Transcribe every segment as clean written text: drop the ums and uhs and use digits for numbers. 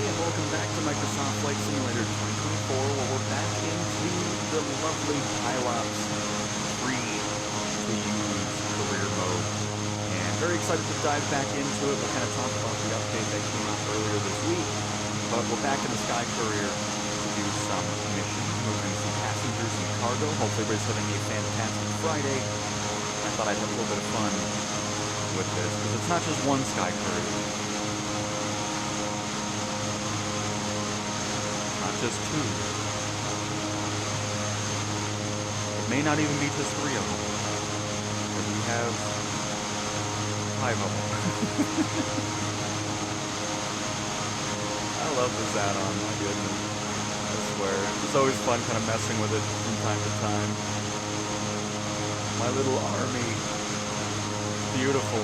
and welcome back to Microsoft Flight Simulator 2024, where we're back into the lovely Pilops free-to-use career mode. And very excited to dive back into it. We'll kind of talk about the update that came out earlier this week. But we're back in the Sky Courier to do some missions, moving some passengers and cargo. Hopefully everybody's having a fantastic Friday. I thought I'd have a little bit of fun with this, because it's not just one Sky Courier. Just two. It may not even be just three of them. Because we have five of them. I love this add-on, my goodness. I swear. It's always fun kind of messing with it from time to time. My little army. Beautiful.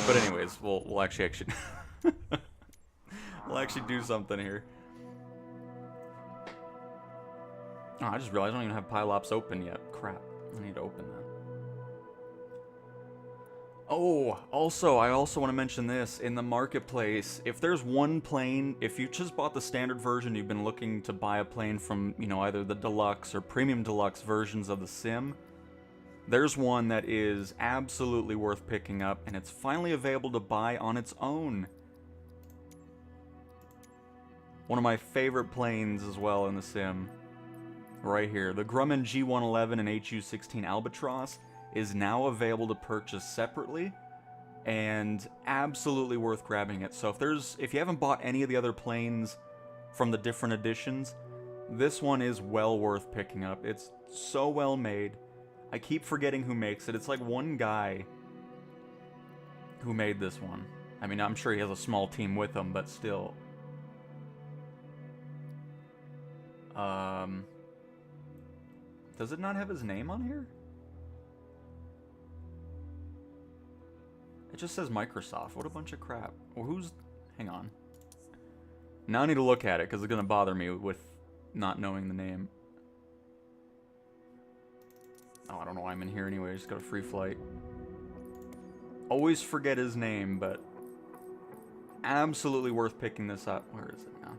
But anyways, we'll actually we'll actually do something here. Oh, I just realized I don't even have Pilops open yet. Crap. I need to open that. Oh, also, I also want to mention this. In the marketplace, if there's one plane, if you just bought the standard version, you've been looking to buy a plane from, you know, either the deluxe or premium deluxe versions of the sim, there's one that is absolutely worth picking up, and it's finally available to buy on its own. One of my favorite planes as well in the sim. Right here. The Grumman G111 and HU-16 Albatross is now available to purchase separately, and absolutely worth grabbing it. So if you haven't bought any of the other planes from the different editions, this one is well worth picking up. It's so well made. I keep forgetting who makes it. It's like one guy who made this one. I mean, I'm sure he has a small team with him, but still. Does it not have his name on here? It just says Microsoft. What a bunch of crap. Well, who's... Hang on. Now I need to look at it, because it's going to bother me with not knowing the name. Oh, I don't know why I'm in here anyway. I just got a free flight. Always forget his name, but... absolutely worth picking this up. Where is it now?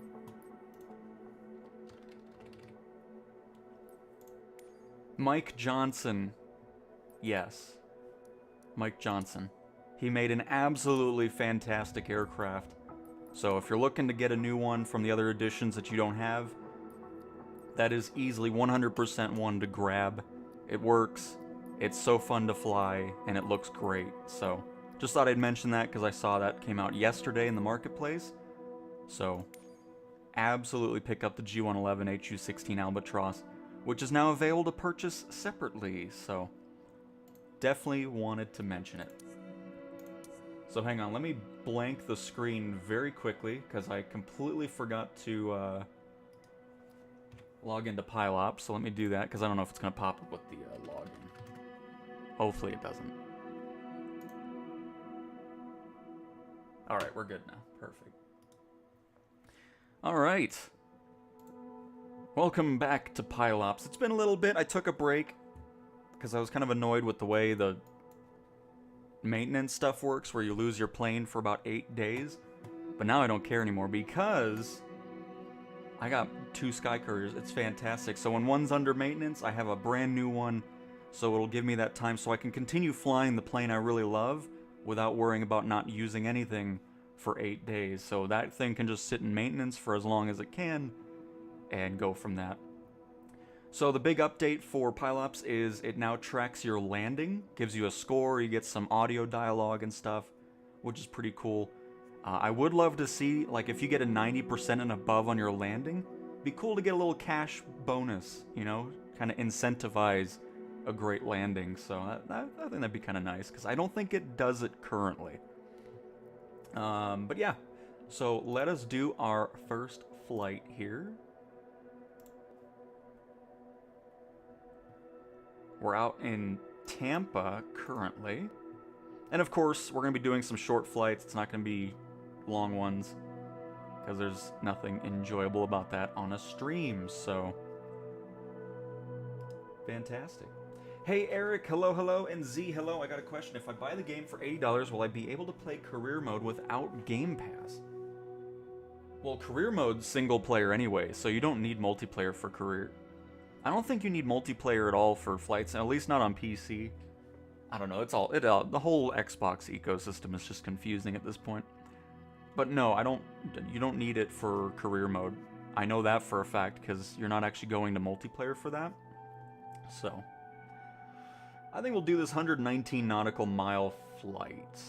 Mike Johnson. Yes. Mike Johnson. He made an absolutely fantastic aircraft. So if you're looking to get a new one from the other editions that you don't have, that is easily 100% one to grab. It works, it's so fun to fly, and it looks great. So just thought I'd mention that because I saw that came out yesterday in the marketplace. So absolutely pick up the G111 HU-16 Albatross, which is now available to purchase separately, so definitely wanted to mention it. So hang on, let me blank the screen very quickly, because I completely forgot to log into Pilops, so let me do that, because I don't know if it's going to pop up with the login. Hopefully it doesn't. Alright, we're good now. Perfect. Alright. Welcome back to Pilops. It's been a little bit. I took a break because I was kind of annoyed with the way the maintenance stuff works, where you lose your plane for about 8 days. But now I don't care anymore because I got 2 Sky Couriers. It's fantastic. So when one's under maintenance, I have a brand new one, so it'll give me that time so I can continue flying the plane I really love without worrying about not using anything for 8 days. So that thing can just sit in maintenance for as long as it can, and go from that. So the big update for Pilops is it now tracks your landing, gives you a score, you get some audio dialogue and stuff, which is pretty cool. I would love to see, like, if you get a 90% and above on your landing, it'd be cool to get a little cash bonus, you know, kind of incentivize a great landing. So I think that'd be kind of nice, because I don't think it does it currently. But yeah, so let us do our first flight here. We're out in Tampa currently. And of course, we're going to be doing some short flights. It's not going to be long ones, because there's nothing enjoyable about that on a stream, so... Fantastic. Hey Eric, hello, hello, and Z, hello. I got a question. If I buy the game for $80, will I be able to play career mode without Game Pass? Well, career mode's single player anyway, so you don't need multiplayer for career. I don't think you need multiplayer at all for flights, at least not on PC. I don't know, the whole Xbox ecosystem is just confusing at this point. But no, you don't need it for career mode. I know that for a fact, because you're not actually going to multiplayer for that. So, I think we'll do this 119 nautical mile flight.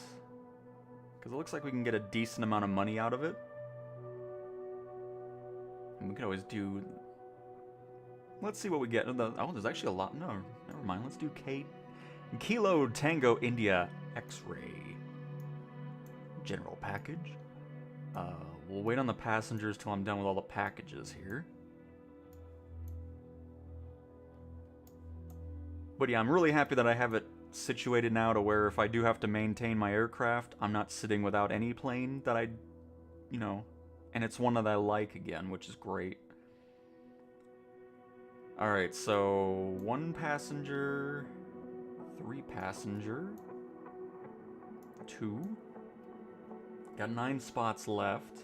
Because it looks like we can get a decent amount of money out of it. And we could always do... Let's see what we get. Oh, there's actually a lot. No, never mind. Let's do Kilo Tango India X-Ray. General package. We'll wait on the passengers till I'm done with all the packages here. But yeah, I'm really happy that I have it situated now to where if I do have to maintain my aircraft, I'm not sitting without any plane that I, you know, and it's one that I like again, which is great. Alright, so 1 passenger, 3 passenger, 2. Got 9 spots left.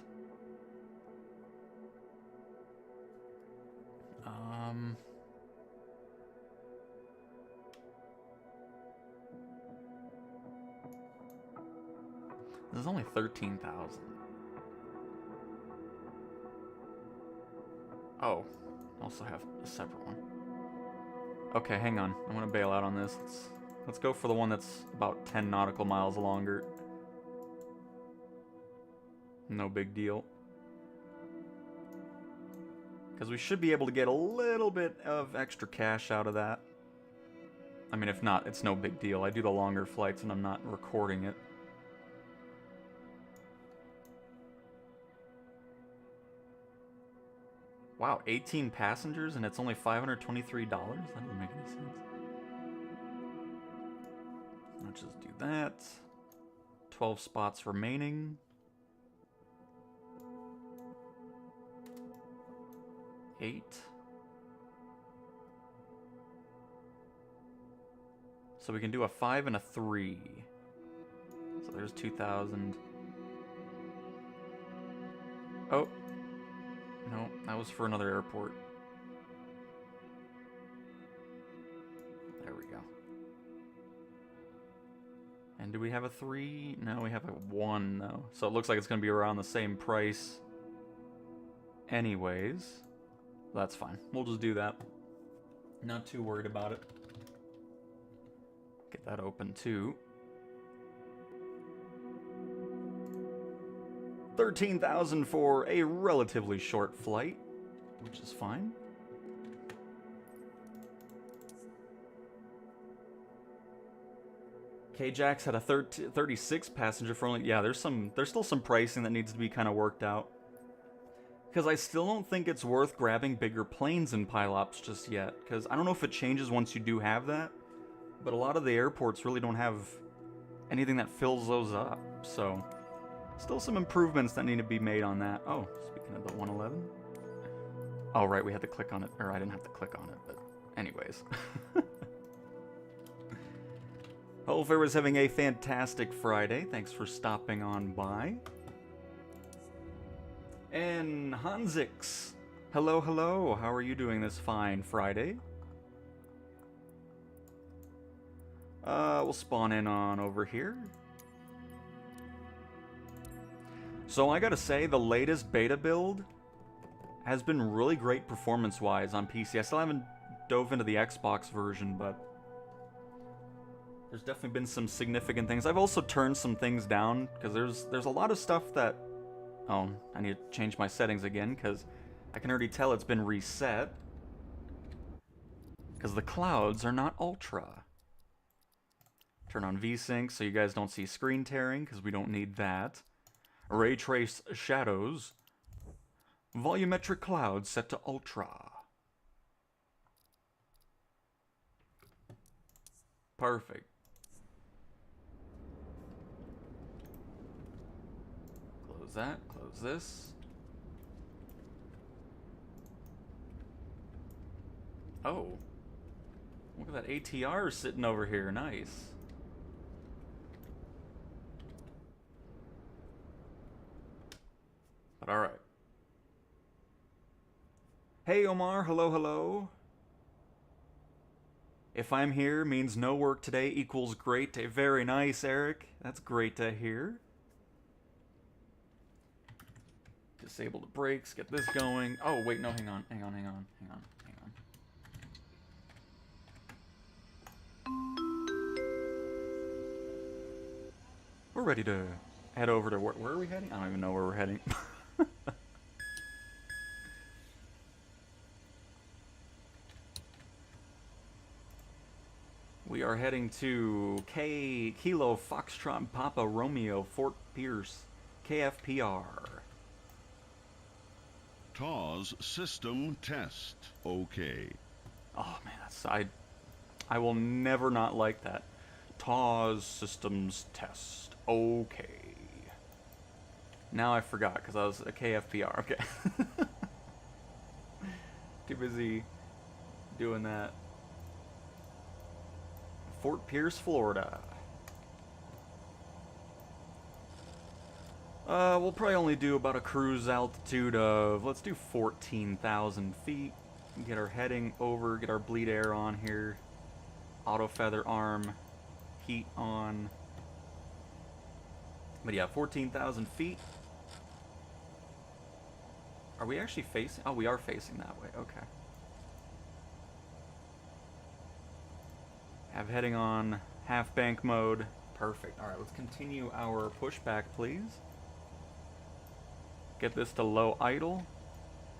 This is only 13,000. Oh, I also have a separate one. Okay, hang on. I'm gonna bail out on this. Let's go for the one that's about 10 nautical miles longer. No big deal. Because we should be able to get a little bit of extra cash out of that. I mean, if not, it's no big deal. I do the longer flights and I'm not recording it. Wow, 18 passengers and it's only $523? That doesn't make any sense. Let's just do that. 12 spots remaining. 8. So we can do a 5 and a 3. So there's 2,000. Oh. No, that was for another airport. There we go. And do we have a 3? No, we have a 1 though. So it looks like it's going to be around the same price anyways. That's fine. We'll just do that. Not too worried about it. Get that open too. 13,000 for a relatively short flight, which is fine. K-Jax had a 36 passenger for only... Yeah, there's still some pricing that needs to be kind of worked out. Because I still don't think it's worth grabbing bigger planes in Pilops just yet. Because I don't know if it changes once you do have that. But a lot of the airports really don't have anything that fills those up. So, still some improvements that need to be made on that. Oh, speaking of the 111. Oh, right, we had to click on it. Or I didn't have to click on it, but anyways. Hope everyone's having a fantastic Friday. Thanks for stopping on by. And Hansix, hello, hello. How are you doing this fine Friday? We'll spawn in on over here. So I gotta say, the latest beta build has been really great performance-wise on PC. I still haven't dove into the Xbox version, but there's definitely been some significant things. I've also turned some things down, because there's a lot of stuff that... Oh, I need to change my settings again, because I can already tell it's been reset. Because the clouds are not ultra. Turn on VSync so you guys don't see screen tearing, because we don't need that. Ray trace shadows. Volumetric clouds set to ultra. Perfect. Close that, close this. Oh. Look at that ATR sitting over here, nice. But alright. Hey Omar, hello, hello. If I'm here means no work today equals great day. Very nice, Eric. That's great to hear. Disable the brakes, get this going. Oh, wait, no, hang on. We're ready to head over to where are we heading? I don't even know where we're heading. We are heading to Kilo Foxtrot Papa Romeo Fort Pierce, KFPR. TAWS system test. Okay. Oh man, that's I will never not like that. TAWS systems test. Okay. Now I forgot because I was a KFPR. Okay. Too busy doing that. Fort Pierce, Florida. We'll probably only do about a cruise altitude of, let's do 14,000 feet. Get our heading over, get our bleed air on here. Auto feather arm, heat on. But yeah, 14,000 feet. Are we actually facing? Oh, we are facing that way. Okay. Have heading on half bank mode. Perfect. Alright, let's continue our pushback, please. Get this to low idle.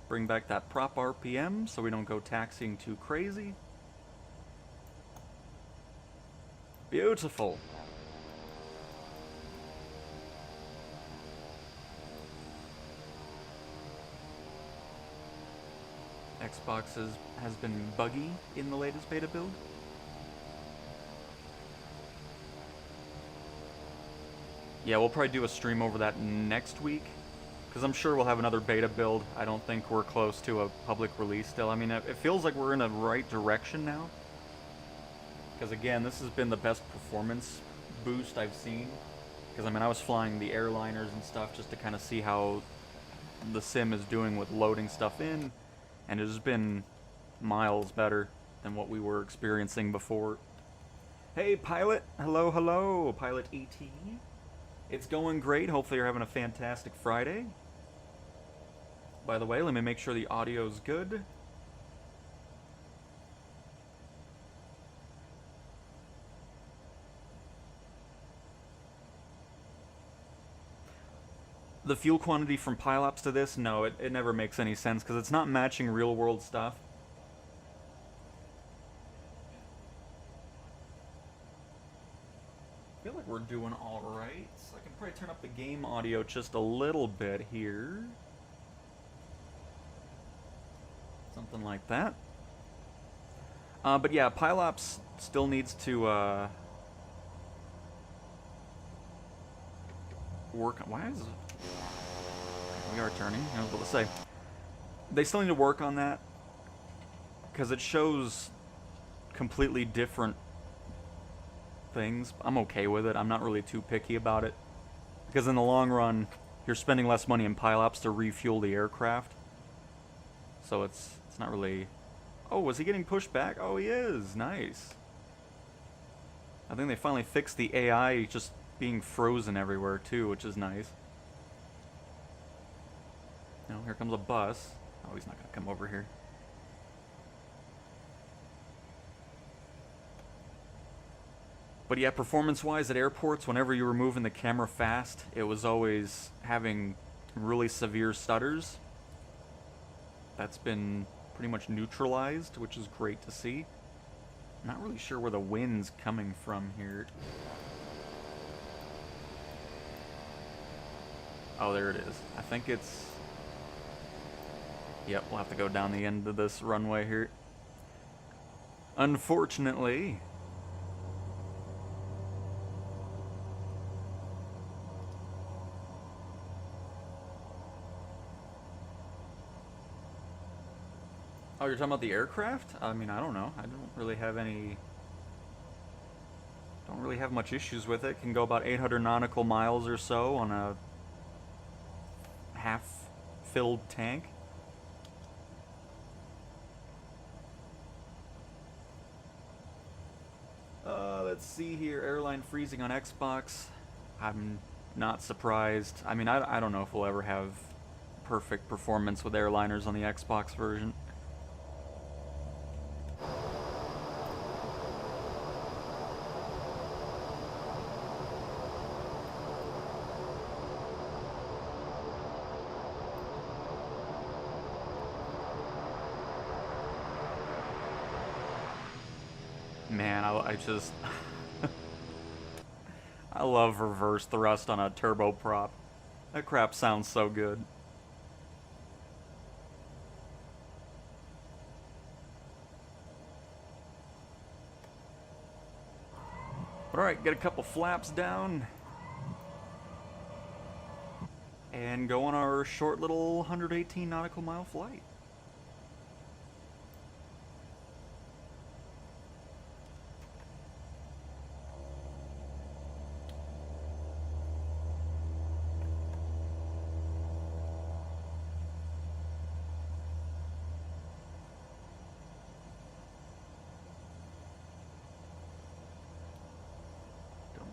Bring back that prop RPM so we don't go taxiing too crazy. Beautiful. Xbox has been buggy in the latest beta build. Yeah, we'll probably do a stream over that next week. Because I'm sure we'll have another beta build. I don't think we're close to a public release still. I mean, it feels like we're in the right direction now. Because again, this has been the best performance boost I've seen. Because I mean, I was flying the airliners and stuff just to kind of see how the sim is doing with loading stuff in. And it has been miles better than what we were experiencing before. Hey, Pilot! Hello, hello, Pilot ET. It's going great. Hopefully you're having a fantastic Friday. By the way, let me make sure the audio's good. The fuel quantity from Pilops to this, no, it never makes any sense because it's not matching real world stuff. I feel like we're doing alright. So I can probably turn up the game audio just a little bit here. Something like that. But yeah, Pilops still needs to work on... Why is it... We are turning, I was about to say. They still need to work on that. Because it shows completely different things. I'm okay with it. I'm not really too picky about it. Because in the long run, you're spending less money in Pilops to refuel the aircraft. So it's not really... Oh, was he getting pushed back? Oh, he is. Nice. I think they finally fixed the AI just being frozen everywhere, too, which is nice. No, here comes a bus. Oh, he's not going to come over here. But yeah, performance-wise at airports, whenever you were moving the camera fast, it was always having really severe stutters. That's been pretty much neutralized, which is great to see. I'm not really sure where the wind's coming from here. Oh, there it is. I think it's... Yep, we'll have to go down the end of this runway here. Unfortunately... Oh, you're talking about the aircraft? I mean, I don't know. I don't really have any... Don't really have much issues with it. Can go about 800 nautical miles or so on a half-filled tank. Let's see here. Airline freezing on Xbox. I'm not surprised. I mean, I don't know if we'll ever have perfect performance with airliners on the Xbox version. Man, I just... I love reverse thrust on a turboprop. That crap sounds so good. Alright, get a couple flaps down. And go on our short little 118 nautical mile flight.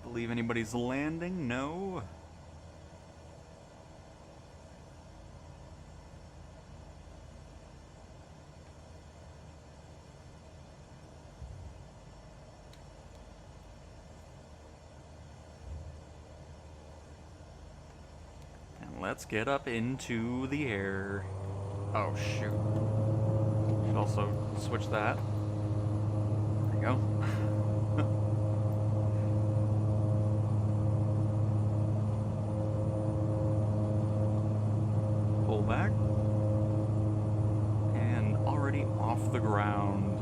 Believe anybody's landing? No. And let's get up into the air. Oh shoot. Should also switch that. There you go. Back and already off the ground.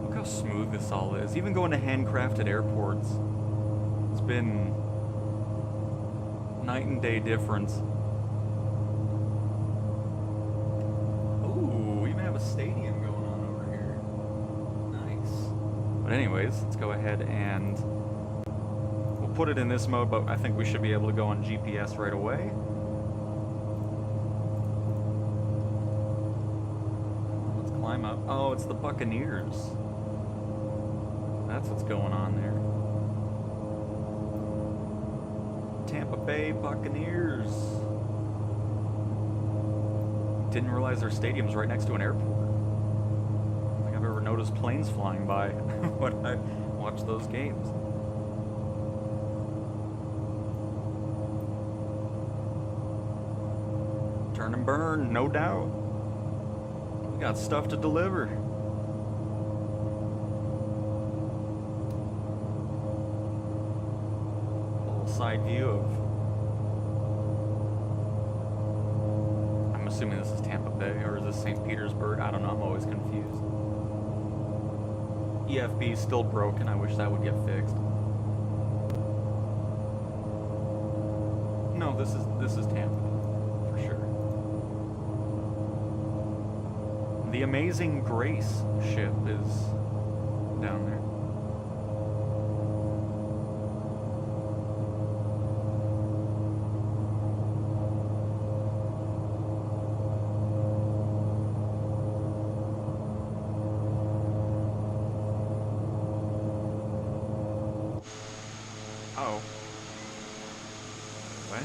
Look how smooth this all is. Even going to handcrafted airports, it's been night and day difference. Ooh, we even have a stadium going on over here. Nice. But anyways, let's go ahead and put it in this mode, but I think we should be able to go on GPS right away. Let's climb up. Oh, it's the Buccaneers. That's what's going on there. Tampa Bay Buccaneers. Didn't realize their stadium's right next to an airport. I don't think I've ever noticed planes flying by when I watch those games. Turn and burn, no doubt. We got stuff to deliver. A little side view of... I'm assuming this is Tampa Bay, or is this St. Petersburg? I don't know, I'm always confused. EFB is still broken, I wish that would get fixed. No, this is Tampa, for sure. The Amazing Grace ship is down there. Oh. What?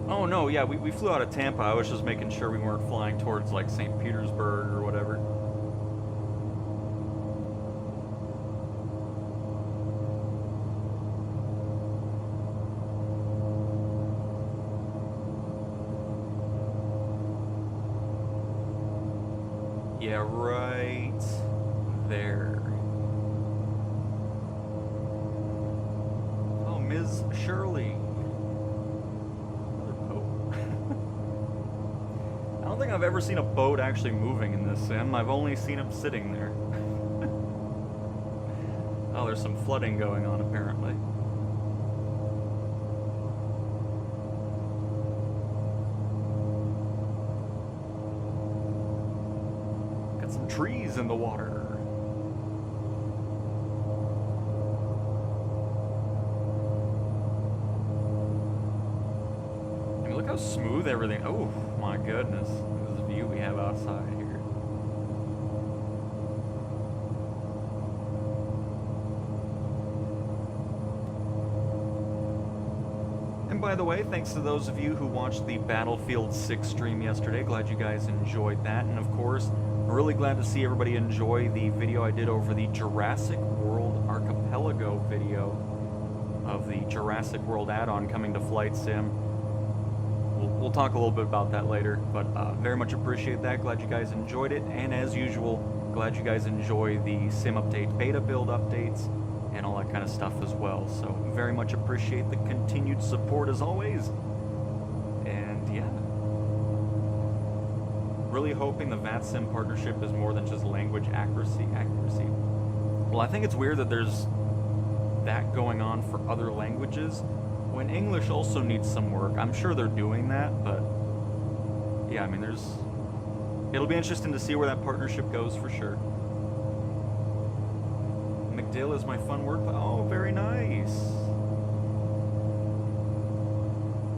Oh no, yeah, we flew out of Tampa. I was just making sure we weren't flying towards like St. Petersburg or whatever. Yeah, right there. Oh, Ms. Shirley. I don't think I've ever seen a boat actually moving in this sim. I've only seen them sitting there. Oh, there's some flooding going on apparently. some trees in the water. I mean, look how smooth everything. Oh my goodness, this view we have outside here. And by the way, thanks to those of you who watched the Battlefield 6 stream yesterday. Glad you guys enjoyed that. And of course, I'm really glad to see everybody enjoy the video I did over the Jurassic World Archipelago video of the Jurassic World add-on coming to Flight Sim. We'll talk a little bit about that later, but very much appreciate that. Glad you guys enjoyed it. And as usual, glad you guys enjoy the Sim Update beta build updates and all that kind of stuff as well. So very much appreciate the continued support as always. And yeah, really hoping the VATSIM partnership is more than just language accuracy. Well, I think it's weird that there's that going on for other languages when English also needs some work. I'm sure they're doing that, but yeah, I mean, it'll be interesting to see where that partnership goes for sure. McDill is my fun word. Oh, very nice.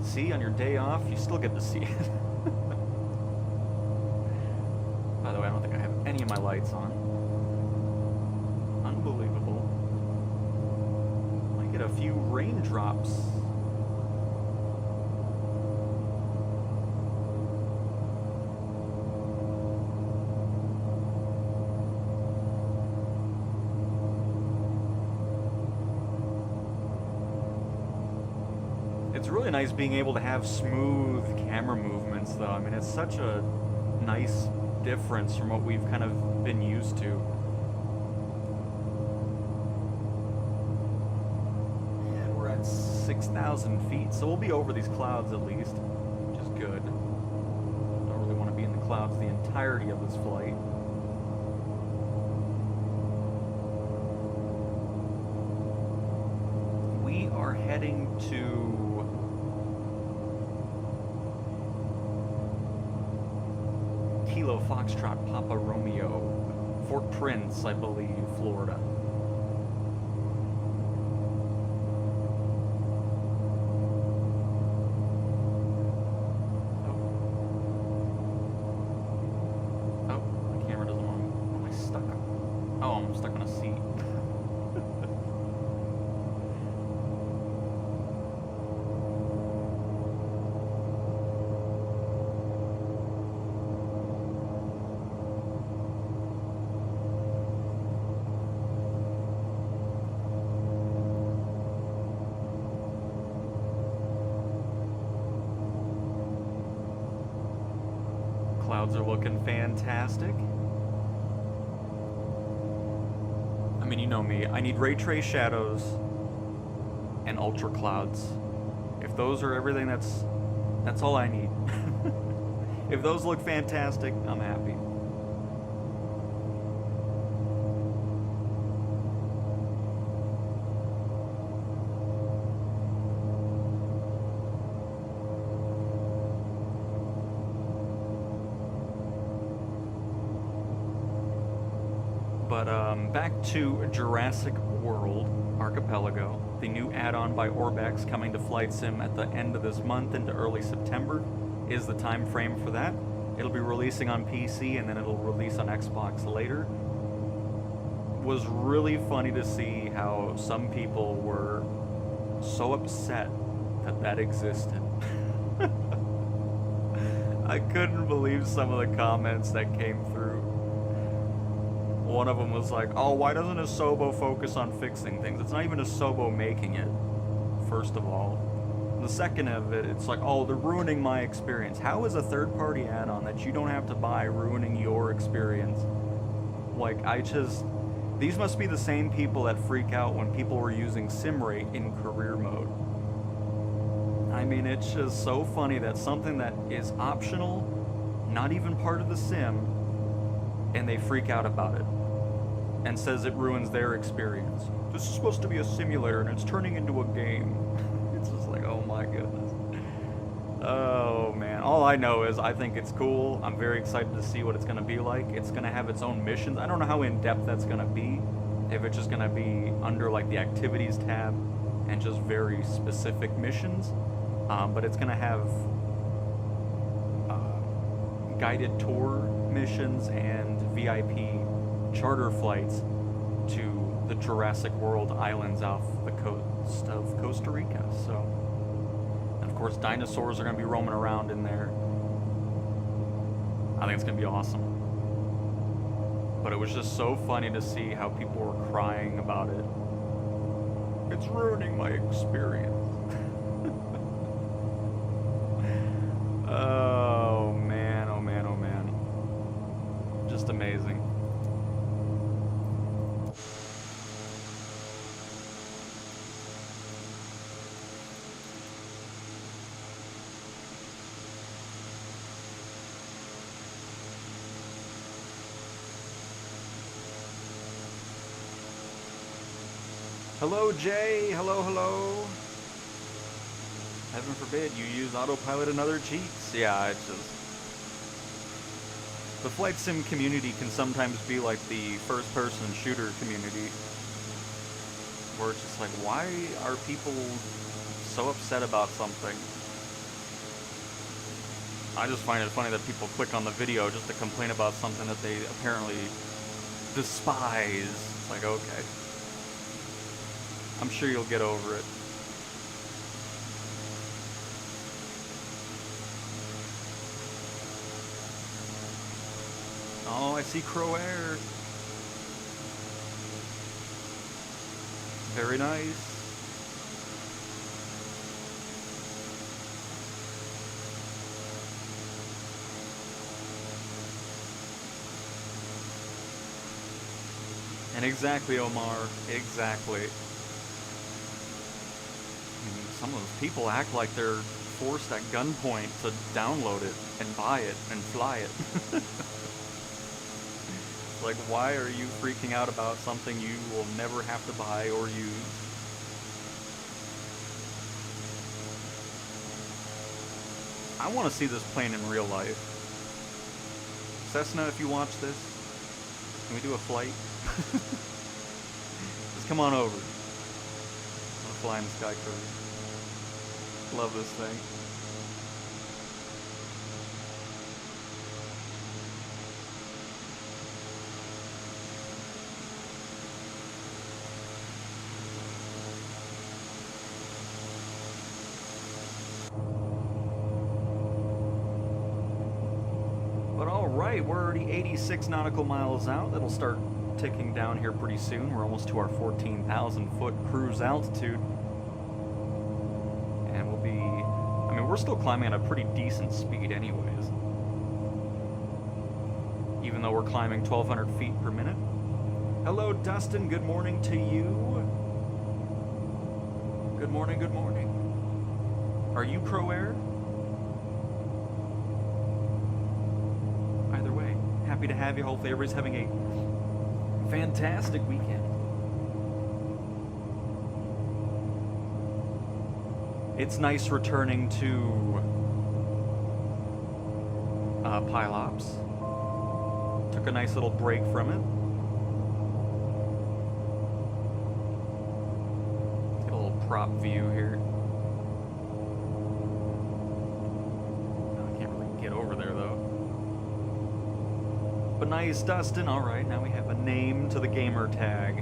See, on your day off, you still get to see it. By the way, I don't think I have any of my lights on. Unbelievable. Might get a few raindrops. It's really nice being able to have smooth camera movements, though. I mean, it's such a nice difference from what we've kind of been used to. And we're at 6,000 feet, so we'll be over these clouds at least, which is good. Don't really want to be in the clouds the entirety of this flight. We are heading to Kilo Foxtrot Papa Romeo, Fort Prince, I believe, Florida. Oh, my camera doesn't want to. What am I stuck on? Oh, I'm stuck on a seat. Clouds are looking fantastic. I mean, you know me. I need ray trace shadows and ultra clouds. If those are everything, that's all I need. If those look fantastic, I'm happy. But back to Jurassic World Archipelago, the new add-on by Orbex coming to Flight Sim at the end of this month into early September is the time frame for that. It'll be releasing on PC and then it'll release on Xbox later. Was really funny to see how some people were so upset that that existed. I couldn't believe some of the comments that came through. One of them was like, oh, why doesn't Asobo focus on fixing things? It's not even Asobo making it, first of all. The second of it, it's like, oh, they're ruining my experience. How is a third-party add-on that you don't have to buy ruining your experience? Like, these must be the same people that freak out when people were using SimRate in career mode. I mean, it's just so funny that something that is optional, not even part of the sim, and they freak out about it and says it ruins their experience. This is supposed to be a simulator and it's turning into a game. It's just like, oh my goodness. Oh man, all I know is I think it's cool. I'm very excited to see what it's going to be like. It's going to have its own missions. I don't know how in-depth that's going to be. If it's just going to be under like the activities tab and just very specific missions. But it's going to have guided tour missions and VIP charter flights to the Jurassic World islands off the coast of Costa Rica. So, and of course, dinosaurs are going to be roaming around in there. I think it's going to be awesome. But it was just so funny to see how people were crying about it. It's ruining my experience. Oh man, oh man, oh man. Just amazing. Hello, Jay. Hello, hello. Heaven forbid you use autopilot and other cheats. Yeah, it's just... The flight sim community can sometimes be like the first-person shooter community. Where it's just like, why are people so upset about something? I just find it funny that people click on the video just to complain about something that they apparently despise. It's like, okay. I'm sure you'll get over it. Oh, I see Crow Air. Very nice. And exactly, Omar. Exactly. Some of those people act like they're forced at gunpoint to download it and buy it and fly it. Like, why are you freaking out about something you will never have to buy or use? I want to see this plane in real life. Cessna, if you watch this, can we do a flight? Just come on over. I'm gonna fly in the Sky Courier. Love this thing. But alright, we're already 86 nautical miles out. That'll start ticking down here pretty soon. We're almost to our 14,000 foot cruise altitude. And we'll be... I mean, we're still climbing at a pretty decent speed anyways. Even though we're climbing 1,200 feet per minute. Hello, Dustin. Good morning to you. Good morning, good morning. Are you Crow Air? Either way, happy to have you. Hopefully everybody's having a fantastic weekend. It's nice returning to Pilops. Took a nice little break from it. Get a little prop view here. I can't really get over there though. But nice, Dustin. Alright, now we have a name to the gamer tag.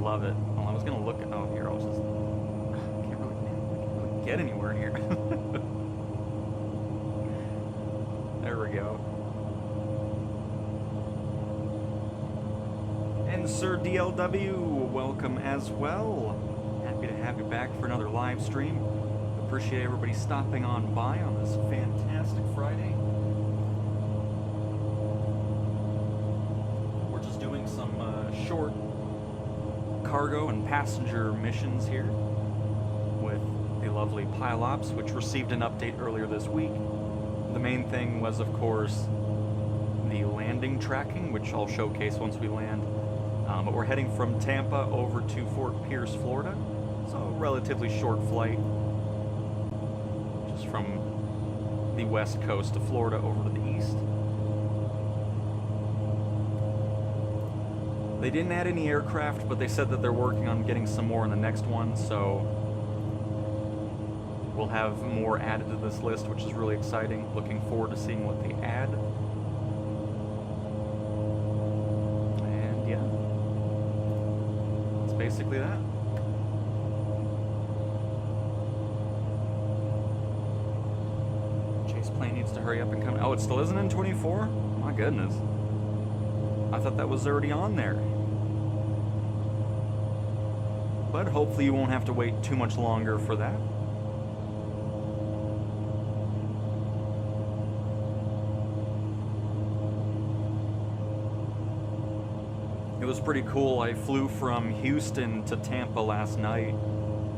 Love it. Well, I was gonna look at... Oh, here, I was just... I can't really get anywhere in here. There we go. And Sir DLW, welcome as well. Happy to have you back for another live stream. Appreciate everybody stopping on by on this fantastic Friday. Short cargo and passenger missions here with the lovely Pilops, which received an update earlier this week. The main thing was, of course, the landing tracking, which I'll showcase once we land. But we're heading from Tampa over to Fort Pierce, Florida. So a relatively short flight. Just from the west coast of Florida over to the east. They didn't add any aircraft, but they said that they're working on getting some more in the next one, so we'll have more added to this list, which is really exciting. Looking forward to seeing what they add. And yeah, that's basically that. Chase plane needs to hurry up and come. Oh, it still isn't in 24? My goodness. I thought that was already on there. But hopefully you won't have to wait too much longer for that. It was pretty cool. I flew from Houston to Tampa last night.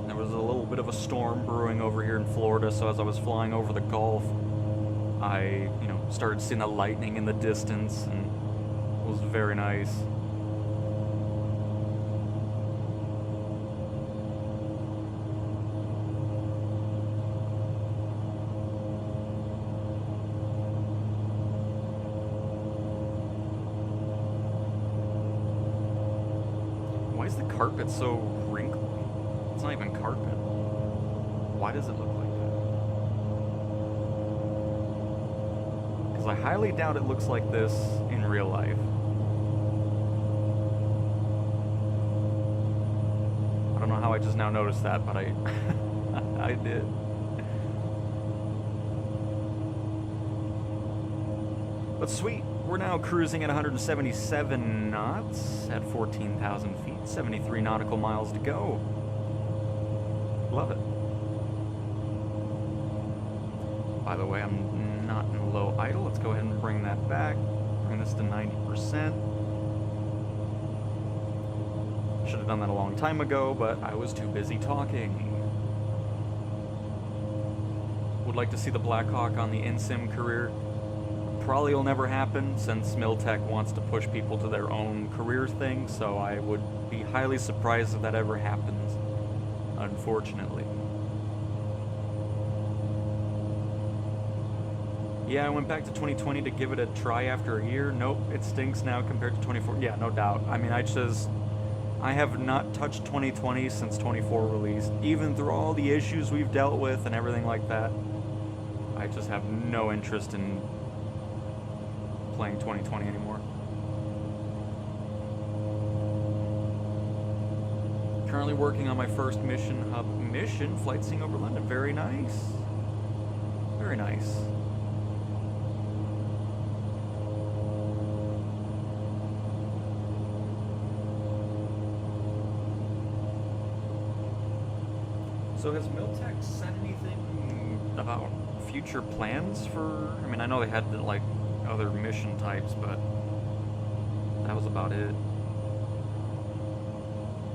There was a little bit of a storm brewing over here in Florida, so as I was flying over the Gulf, I, started seeing the lightning in the distance, and it was very nice. Why is the carpet so wrinkly? It's not even carpet. Why does it look like that? Because I highly doubt it looks like this in real life. I don't know how I just now noticed that, but I I did. But sweet. We're now cruising at 177 knots at 14,000 feet, 73 nautical miles to go. Love it. By the way, I'm not in low idle. Let's go ahead and bring that back. Bring this to 90%. Should have done that a long time ago, but I was too busy talking. Would like to see the Black Hawk on the in-sim career. Probably will never happen since Miltech wants to push people to their own career thing, so I would be highly surprised if that ever happens, unfortunately. Yeah, I went back to 2020 to give it a try after a year. Nope, it stinks now compared to 24. Yeah, no doubt. I mean, I have not touched 2020 since 24 released, even through all the issues we've dealt with and everything like that. I just have no interest in playing 2020 anymore. Currently working on my first mission hub mission, flight seeing over London. Very nice. Very nice. So has Miltech said anything about future plans for, I mean, I know they had like other mission types, but that was about it.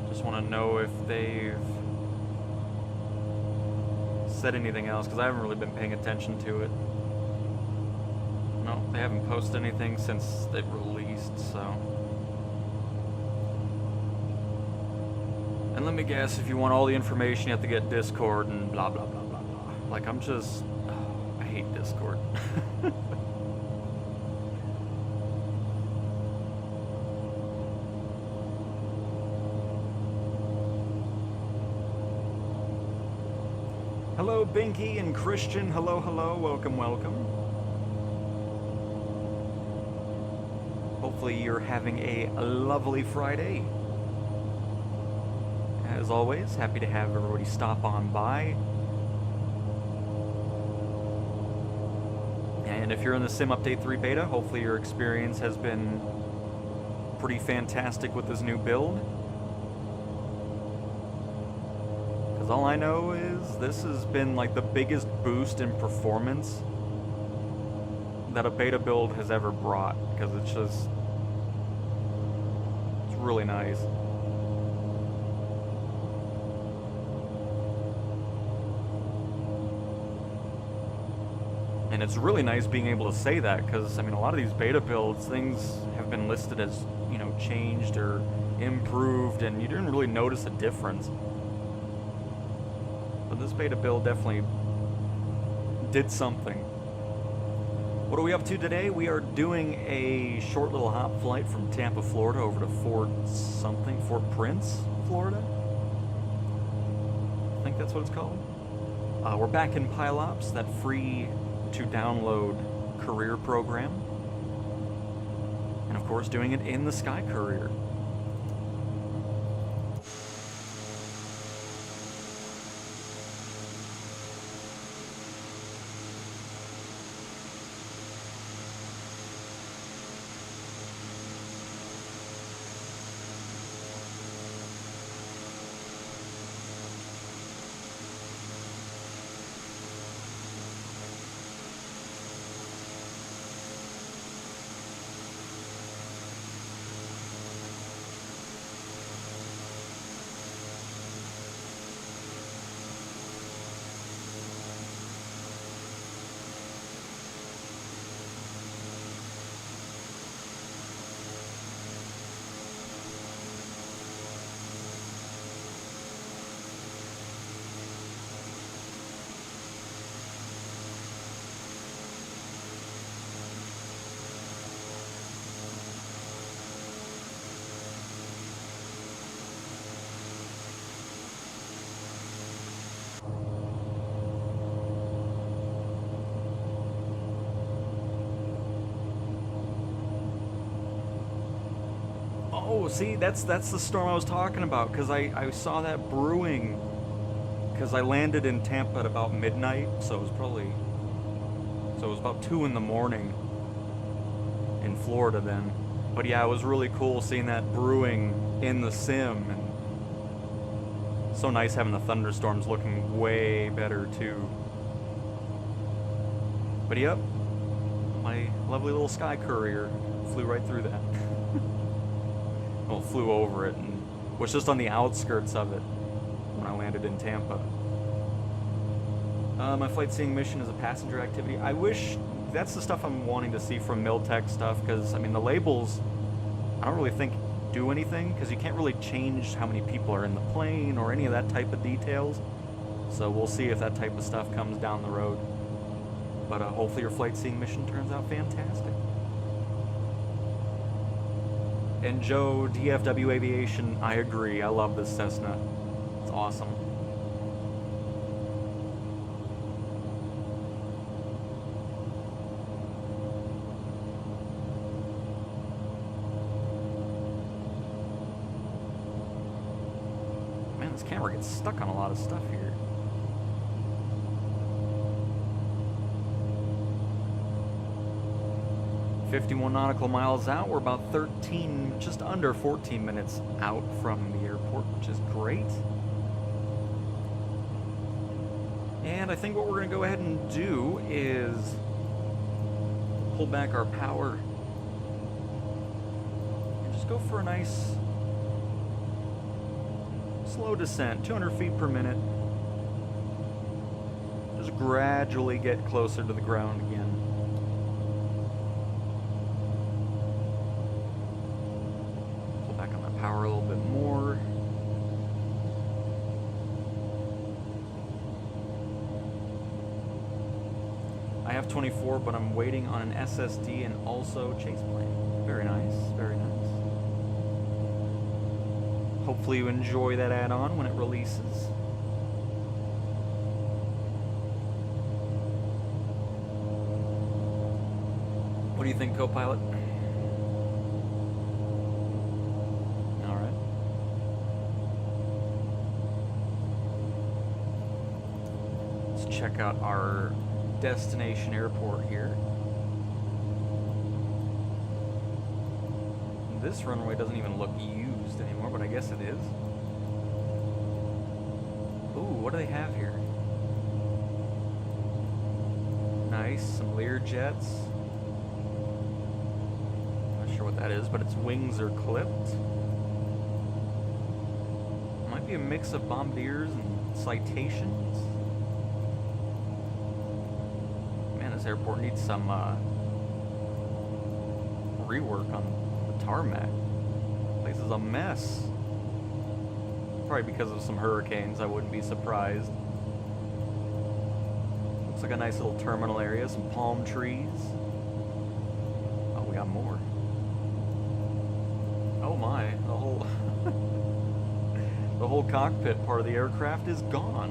Just want to know if they've said anything else, because I haven't really been paying attention to it. No, they haven't posted anything since they've released, so. And let me guess, if you want all the information, you have to get Discord and blah, blah, blah, blah, blah. Like, I hate Discord. Hello, Binky and Christian. Hello, hello. Welcome, welcome. Hopefully you're having a lovely Friday. As always, happy to have everybody stop on by. And if you're in the Sim Update 3 beta, hopefully your experience has been pretty fantastic with this new build. Because all I know is this has been like the biggest boost in performance that a beta build has ever brought. Because it's really nice. And it's really nice being able to say that, because, I mean, a lot of these beta builds, things have been listed as, changed or improved, and you didn't really notice a difference. But this beta build definitely did something. What are we up to today? We are doing a short little hop flight from Tampa, Florida over to Fort Prince, Florida? I think that's what it's called. We're back in Pilops, that free to download career program. And of course doing it in the Sky Courier. Oh, see, that's the storm I was talking about, because I saw that brewing, because I landed in Tampa at about midnight, so it was about 2 in the morning in Florida then. But yeah, it was really cool seeing that brewing in the sim, and so nice having the thunderstorms looking way better too. But yep, my lovely little Sky Courier flew right through that. Well, flew over it and was just on the outskirts of it when I landed in Tampa. My flight seeing mission is a passenger activity. I wish that's the stuff I'm wanting to see from Miltech stuff, because I mean the labels I don't really think do anything, because you can't really change how many people are in the plane or any of that type of details. So we'll see if that type of stuff comes down the road. But hopefully your flight seeing mission turns out fantastic. And Joe, DFW Aviation, I agree. I love this Cessna. It's awesome. Man, this camera gets stuck on a lot of stuff here. "51 nautical miles out." We're about 13, just under 14 minutes out from the airport, which is great. And I think what we're going to go ahead and do is pull back our power and just go for a nice slow descent, 200 feet per minute. Just gradually get closer to the ground again. Power a little bit more. I have 24, but I'm waiting on an SSD and also chase plane. Very nice, very nice. Hopefully you enjoy that add-on when it releases. What do you think, co-pilot? Check out our destination airport here. This runway doesn't even look used anymore, but I guess it is. Ooh, what do they have here? Nice, some Lear jets. Not sure what that is, but its wings are clipped. Might be a mix of bombardiers and citations. This airport needs some rework on the tarmac. The place is a mess. Probably because of some hurricanes, I wouldn't be surprised. Looks like a nice little terminal area, some palm trees. we got more. Oh my, the whole the whole cockpit part of the aircraft is gone.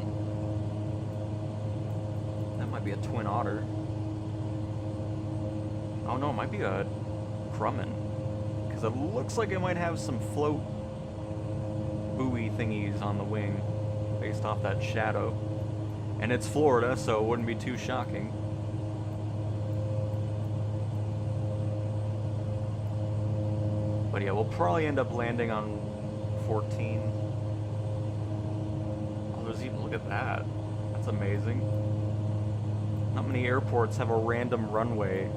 That might be a Twin Otter. Oh no, it might be a Grumman. Because it looks like it might have some float buoy thingies on the wing based off that shadow. And it's Florida, so it wouldn't be too shocking. But yeah, we'll probably end up landing on 14. Oh, there's even, look at that. That's amazing. Not many airports have a random runway.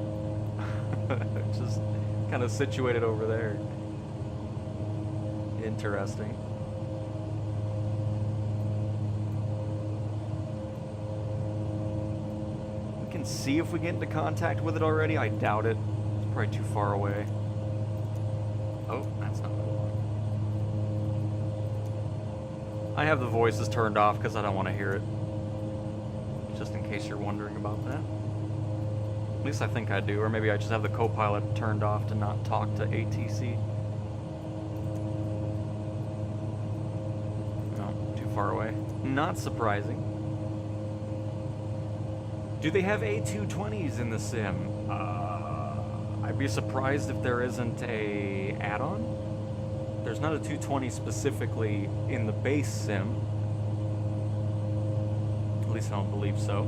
Just kind of situated over there. Interesting. We can see if we get into contact with it already. I doubt it. It's probably too far away. Oh, that's not what I want. I have the voices turned off because I don't want to hear it. Just in case you're wondering about that. At least I think I do, or maybe I just have the co-pilot turned off to not talk to ATC. No, too far away. Not surprising. Do they have A220s in the sim? I'd be surprised if there isn't a add-on. There's not a 220 specifically in the base sim. At least I don't believe so.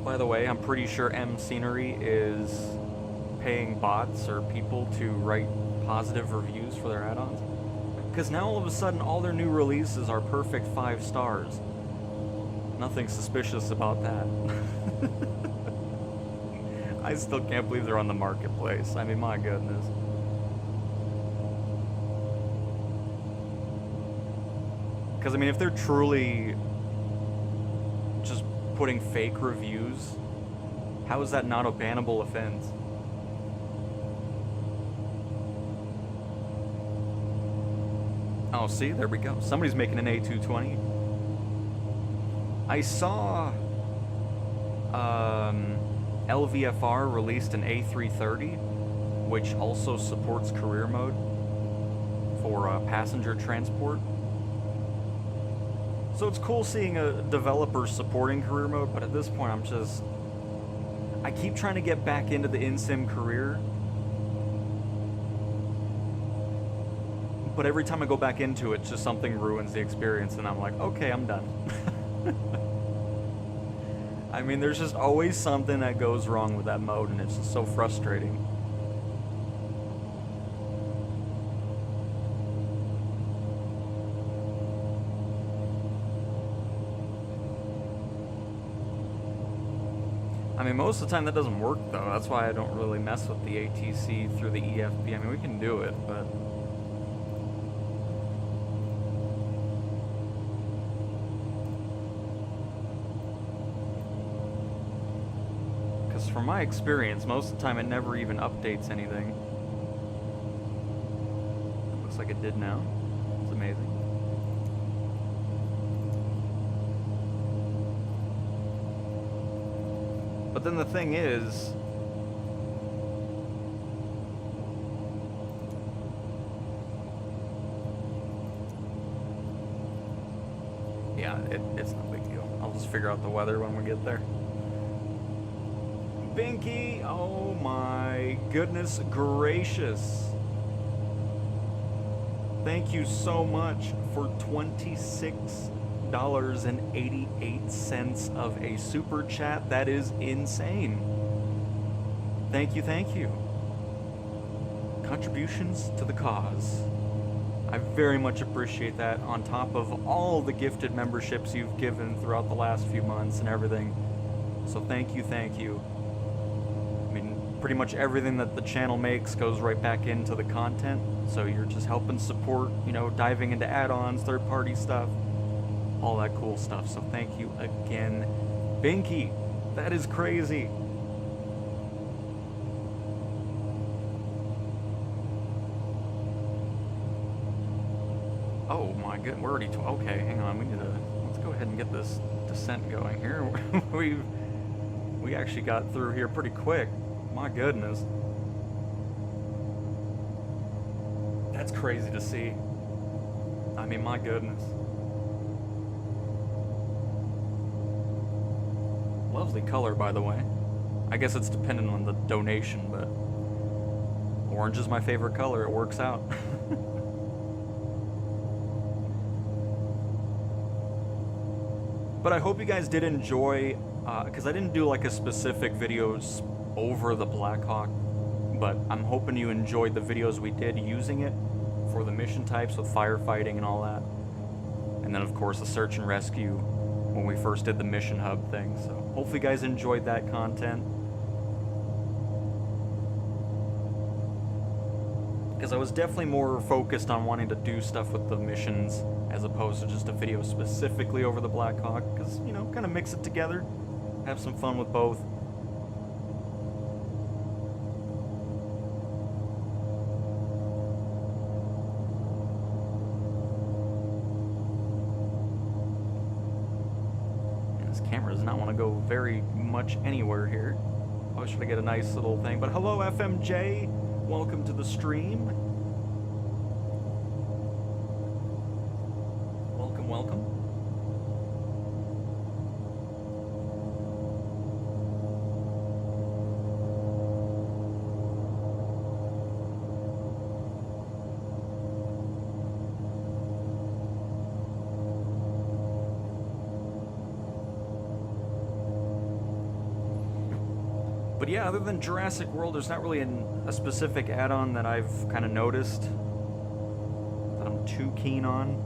By the way, I'm pretty sure M Scenery is paying bots or people to write positive reviews for their add-ons. Because now all of a sudden all their new releases are perfect 5 stars. Nothing suspicious about that. I still can't believe they're on the marketplace. I mean, my goodness. Because, I mean, if they're truly just putting fake reviews, how is that not a bannable offense? Oh, see, there we go. Somebody's making an A220. I saw LVFR released an A330, which also supports career mode for passenger transport. So it's cool seeing a developer supporting career mode, but at this point I keep trying to get back into the in-sim career. But every time I go back into it, just something ruins the experience, and I'm like, okay, I'm done. I mean, there's just always something that goes wrong with that mode, and it's just so frustrating. I mean, most of the time that doesn't work, though. That's why I don't really mess with the ATC through the EFP. I mean, we can do it, but... from my experience, most of the time it never even updates anything. It looks like it did now. It's amazing. But then the thing is, yeah, it's no big deal. I'll just figure out the weather when we get there. Binky, oh my goodness gracious. Thank you so much for $26.88 of a super chat. That is insane. Thank you, thank you. Contributions to the cause. I very much appreciate that, on top of all the gifted memberships you've given throughout the last few months and everything. So thank you, thank you. Pretty much everything that the channel makes goes right back into the content, so you're just helping support, you know, diving into add-ons, third-party stuff, all that cool stuff. So thank you again, Binky. That is crazy. my good, we're already, okay, hang on, let's go ahead and get this descent going here. we actually got through here pretty quick. My goodness. That's crazy to see. I mean, my goodness. Lovely color, by the way. I guess it's dependent on the donation, but orange is my favorite color. It works out. But I hope you guys did enjoy, because I didn't do like a specific videos over the Blackhawk, but I'm hoping you enjoyed the videos we did using it for the mission types with firefighting and all that. And then of course the search and rescue when we first did the mission hub thing. So hopefully you guys enjoyed that content. Because I was definitely more focused on wanting to do stuff with the missions as opposed to just a video specifically over the Blackhawk. Because, you know, kind of mix it together, have some fun with both. And this camera does not want to go very much anywhere here. Always try to get a nice little thing. But hello, FMJ. Welcome to the stream. Welcome, welcome. But yeah, other than Jurassic World, there's not really a specific add-on that I've kind of noticed that I'm too keen on.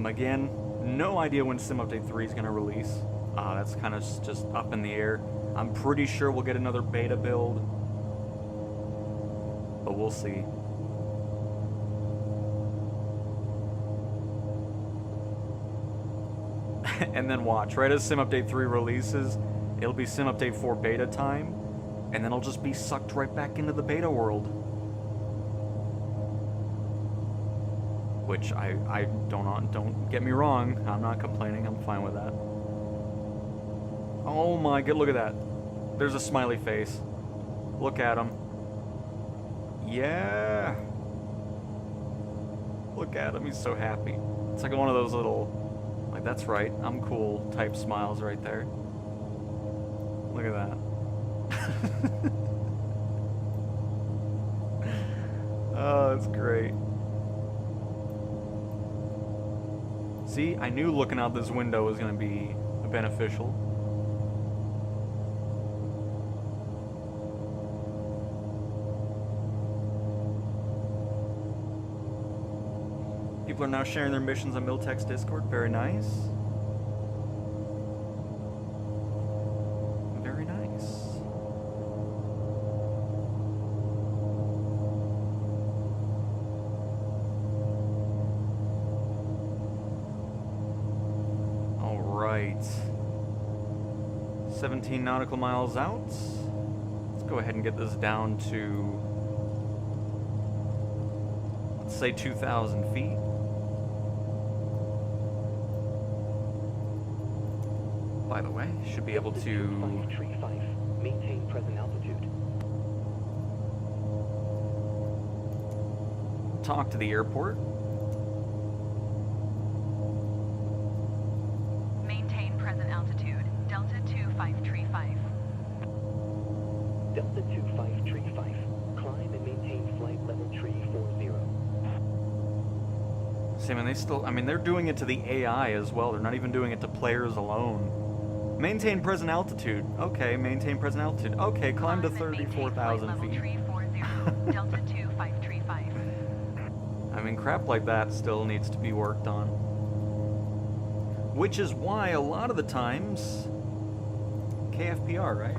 Again, no idea when Sim Update 3 is going to release. That's kind of just up in the air. I'm pretty sure we'll get another beta build, but we'll see. And then watch, right as Sim Update 3 releases, it'll be Sim Update 4 beta time, and then I'll just be sucked right back into the beta world. Which I don't get me wrong, I'm not complaining, I'm fine with that. Oh my god, look at that. There's a smiley face. Look at him. Yeah. Look at him, he's so happy. It's like one of those little, like, that's right, I'm cool type smiles right there. Look at that. Oh, that's great. See, I knew looking out this window was going to be beneficial. People are now sharing their missions on Miltech's Discord. Very nice. Very nice. All right. 17 nautical miles out. Let's go ahead and get this down to, let's say 2,000 feet. By the way, should be able to maintain present altitude. Talk to the airport. Maintain present altitude. Delta 2535. Delta 2535. Climb and maintain flight level tree 40. See, I mean, they're doing it to the AI as well. They're not even doing it to players alone. Maintain present altitude. Okay, maintain present altitude. Okay, climb to 34,000 feet. Delta 2535. I mean, crap like that still needs to be worked on. Which is why a lot of the times, KFPR, right?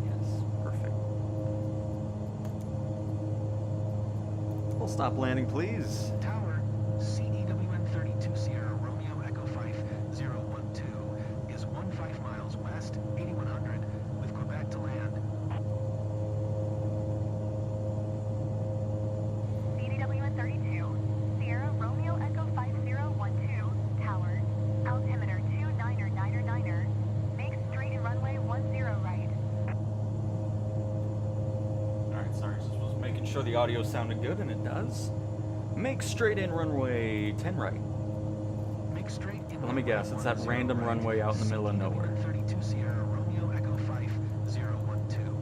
Yes, perfect. Full stop landing, please. Tower, CEWN 32 Sierra Romeo Echo 5012 is 15 miles west, 8100, with Quebec to land. CDWN 32 Sierra Romeo Echo 5012. sure the audio sounded good, and it does. Make straight in runway 10 right. Make straight in. Let me guess, it's that random runway out in the middle of nowhere. 32 Sierra Romeo Echo 5012.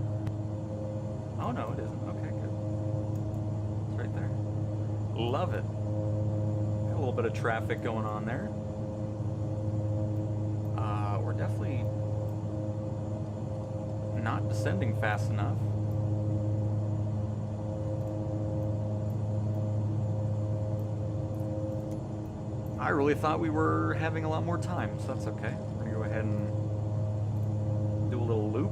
Oh no, it isn't. Okay, good. It's right there. Love it. Got a little bit of traffic going on there. We're definitely not descending fast enough. I really thought we were having a lot more time, so that's okay. We're gonna go ahead and do a little loop.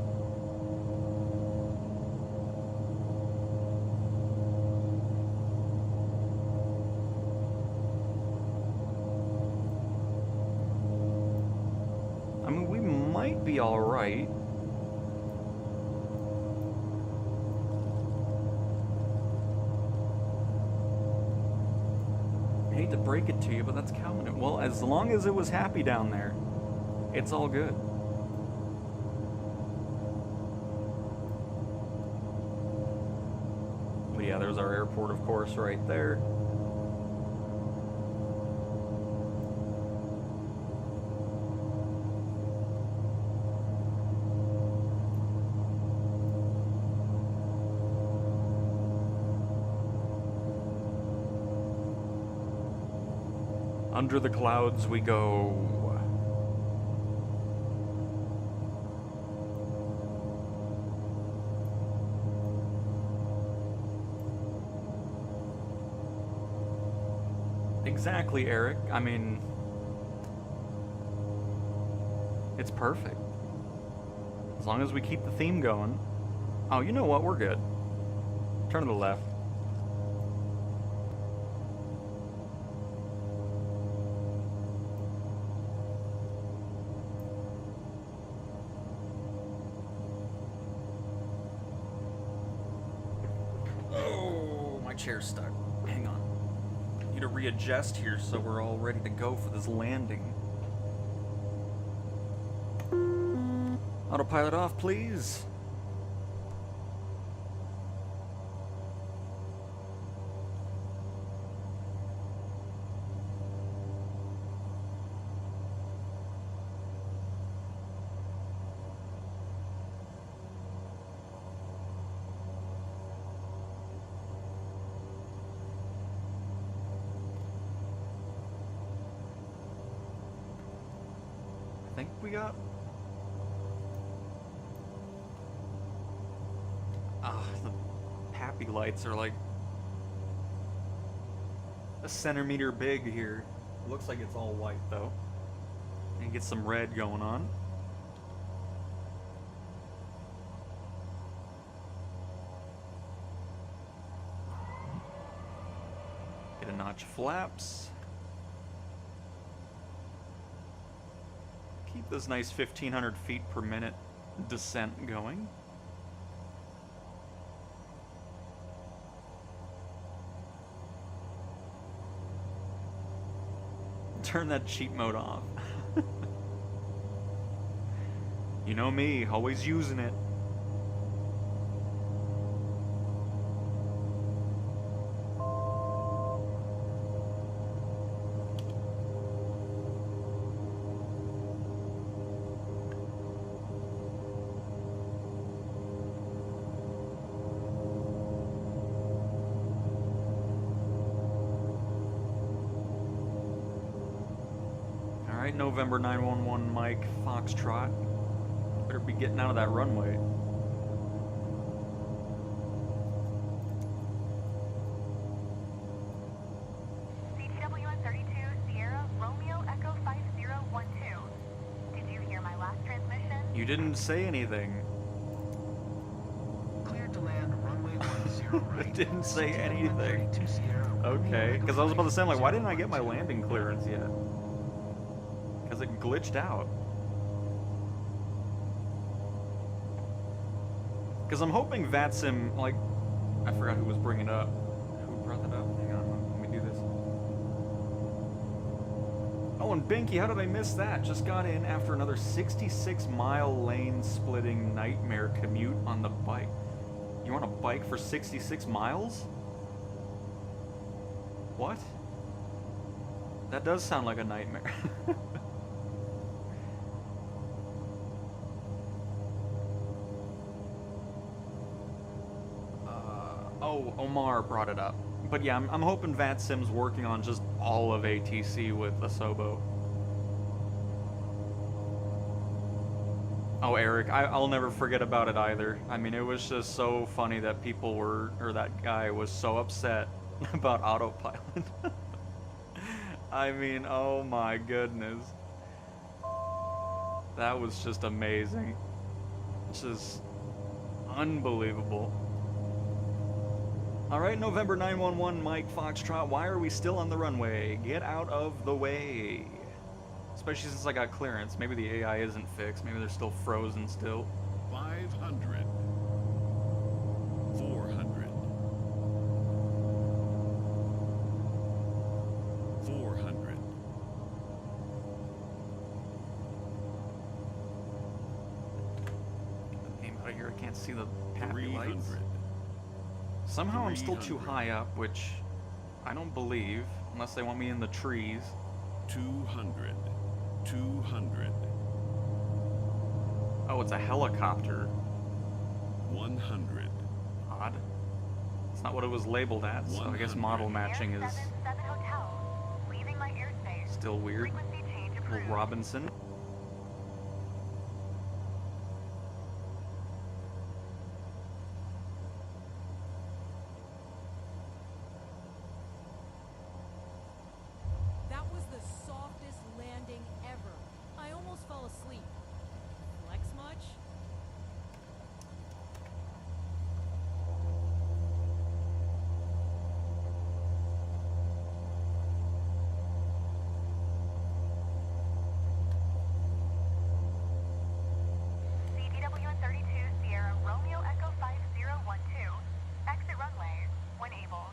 I mean, we might be all right. I hate to break it to you, but that's Calvin. Well, as long as it was happy down there, it's all good. But yeah, there's our airport, of course, right there. Under the clouds we go. Exactly, Eric. I mean, it's perfect. As long as we keep the theme going. Oh, you know what? We're good. Turn to the left. Chair's stuck. Hang on. Need to readjust here so we're all ready to go for this landing. Autopilot off, please. I think we got... the happy lights are like a centimeter big here. Looks like it's all white though. And get some red going on. Get a notch of flaps. Keep this nice 1,500 feet per minute descent going. Turn that cheat mode off. You know me, always using it. Alright, November 911 Mike Foxtrot. Better be getting out of that runway. CTWN 32 Sierra Romeo Echo 5012. Did you hear my last transmission? You didn't say anything. Cleared to land runway 10 right. Didn't say anything. 32 Sierra Romeo Okay, because I was about to say, I'm like, why didn't I get my 5012? landing clearance yet? Because it glitched out. Because I'm hoping VATSIM, like, I forgot who was bringing it up. Who brought that up? Hang on, let me do this. Oh, and Binky, how did I miss that? Just got in after another 66-mile lane-splitting nightmare commute on the bike. You You're on a bike for 66 miles? What? That does sound like a nightmare. Oh, Omar brought it up. But yeah, I'm hoping VATSIM's working on just all of ATC with Asobo. Oh, Eric, I'll never forget about it either. I mean, it was just so funny that people were, or that guy was so upset about autopilot. I mean, oh my goodness. That was just amazing. Just unbelievable. Alright, November 911, Mike Foxtrot, why are we still on the runway? Get out of the way. Especially since I got clearance. Maybe the AI isn't fixed. Maybe they're still frozen still. 500. 400. 400. Name out of here. I can't see the happy 300. lights. Somehow I'm still too 300. high up, which I don't believe, unless they want me in the trees. 200. 200. Oh, it's a helicopter. 100. Odd. It's not what it was labeled at, so I guess model matching is 77 Hotel, leaving my airspace. still weird. Frequency change Little approved. Robinson. That was the softest landing ever. I almost fell asleep. Flex much? CDWN 32 Sierra Romeo Echo 5012. Exit runway when able.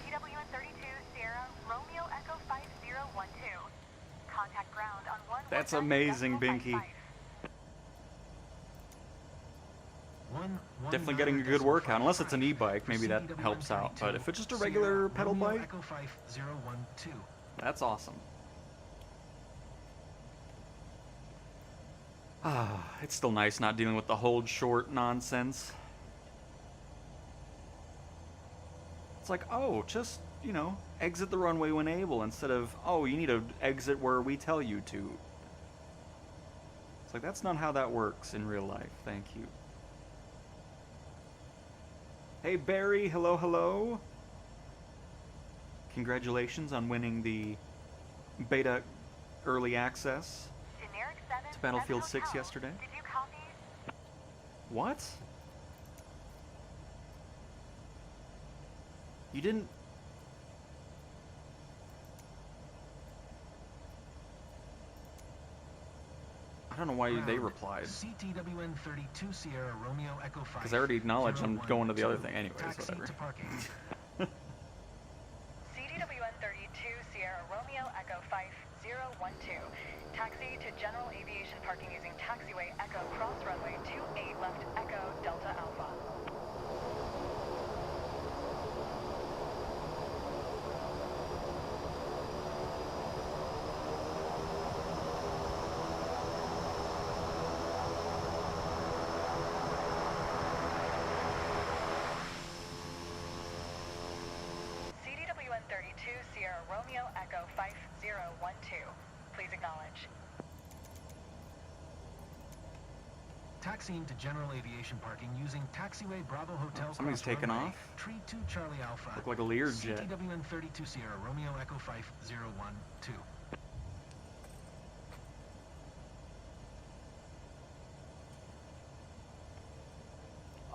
CDWN 32 Sierra Romeo Echo 5012. Contact ground on 1. That's amazing, Binky. Definitely getting a good workout, unless it's an e-bike, maybe that helps out. But if it's just a regular pedal bike, Echo 5012. that's awesome. Ah, it's still nice not dealing with the hold short nonsense. It's like, oh, just, you know, exit the runway when able, instead of, oh, you need to exit where we tell you to. It's like, that's not how that works in real life. Thank you. Hey, Barry, hello, hello. Congratulations on winning the beta early access Generic 7 to Battlefield 7 6 Hotel. yesterday. Did you copy? What? You didn't... I don't know why they replied. CTWN 32 Sierra Romeo Echo 5. Because I already acknowledged I'm going to the other thing anyways, Taxi whatever. to parking. CDWN 32 Sierra Romeo Echo 5012. Taxi to general aviation parking using taxiway Echo cross runway 28 left Echo Delta Alpha. CDWN 32 Sierra Romeo Echo 5012. Please acknowledge. Taxiing to general aviation parking using taxiway Bravo Hotel. Somebody's cross taken runway, off. Tree 2 Charlie Alpha. Look like a Learjet. CTWN 32 Sierra Romeo Echo 5012.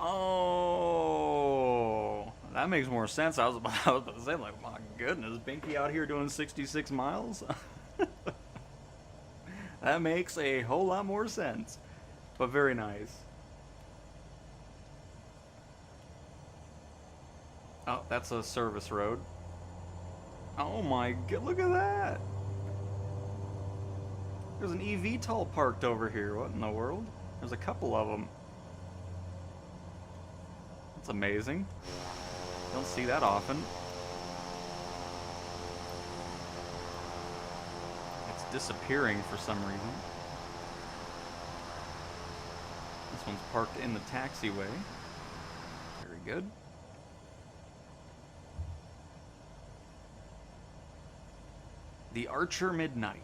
Oh, that makes more sense. I was about to say, like, my goodness, Binky out here doing 66 miles? That makes a whole lot more sense. But very nice. Oh, that's a service road. Oh my god, look at that! There's an eVTOL parked over here. What in the world? There's a couple of them. That's amazing. Don't see that often. It's disappearing for some reason. This one's parked in the taxiway. Very good. The Archer Midnight.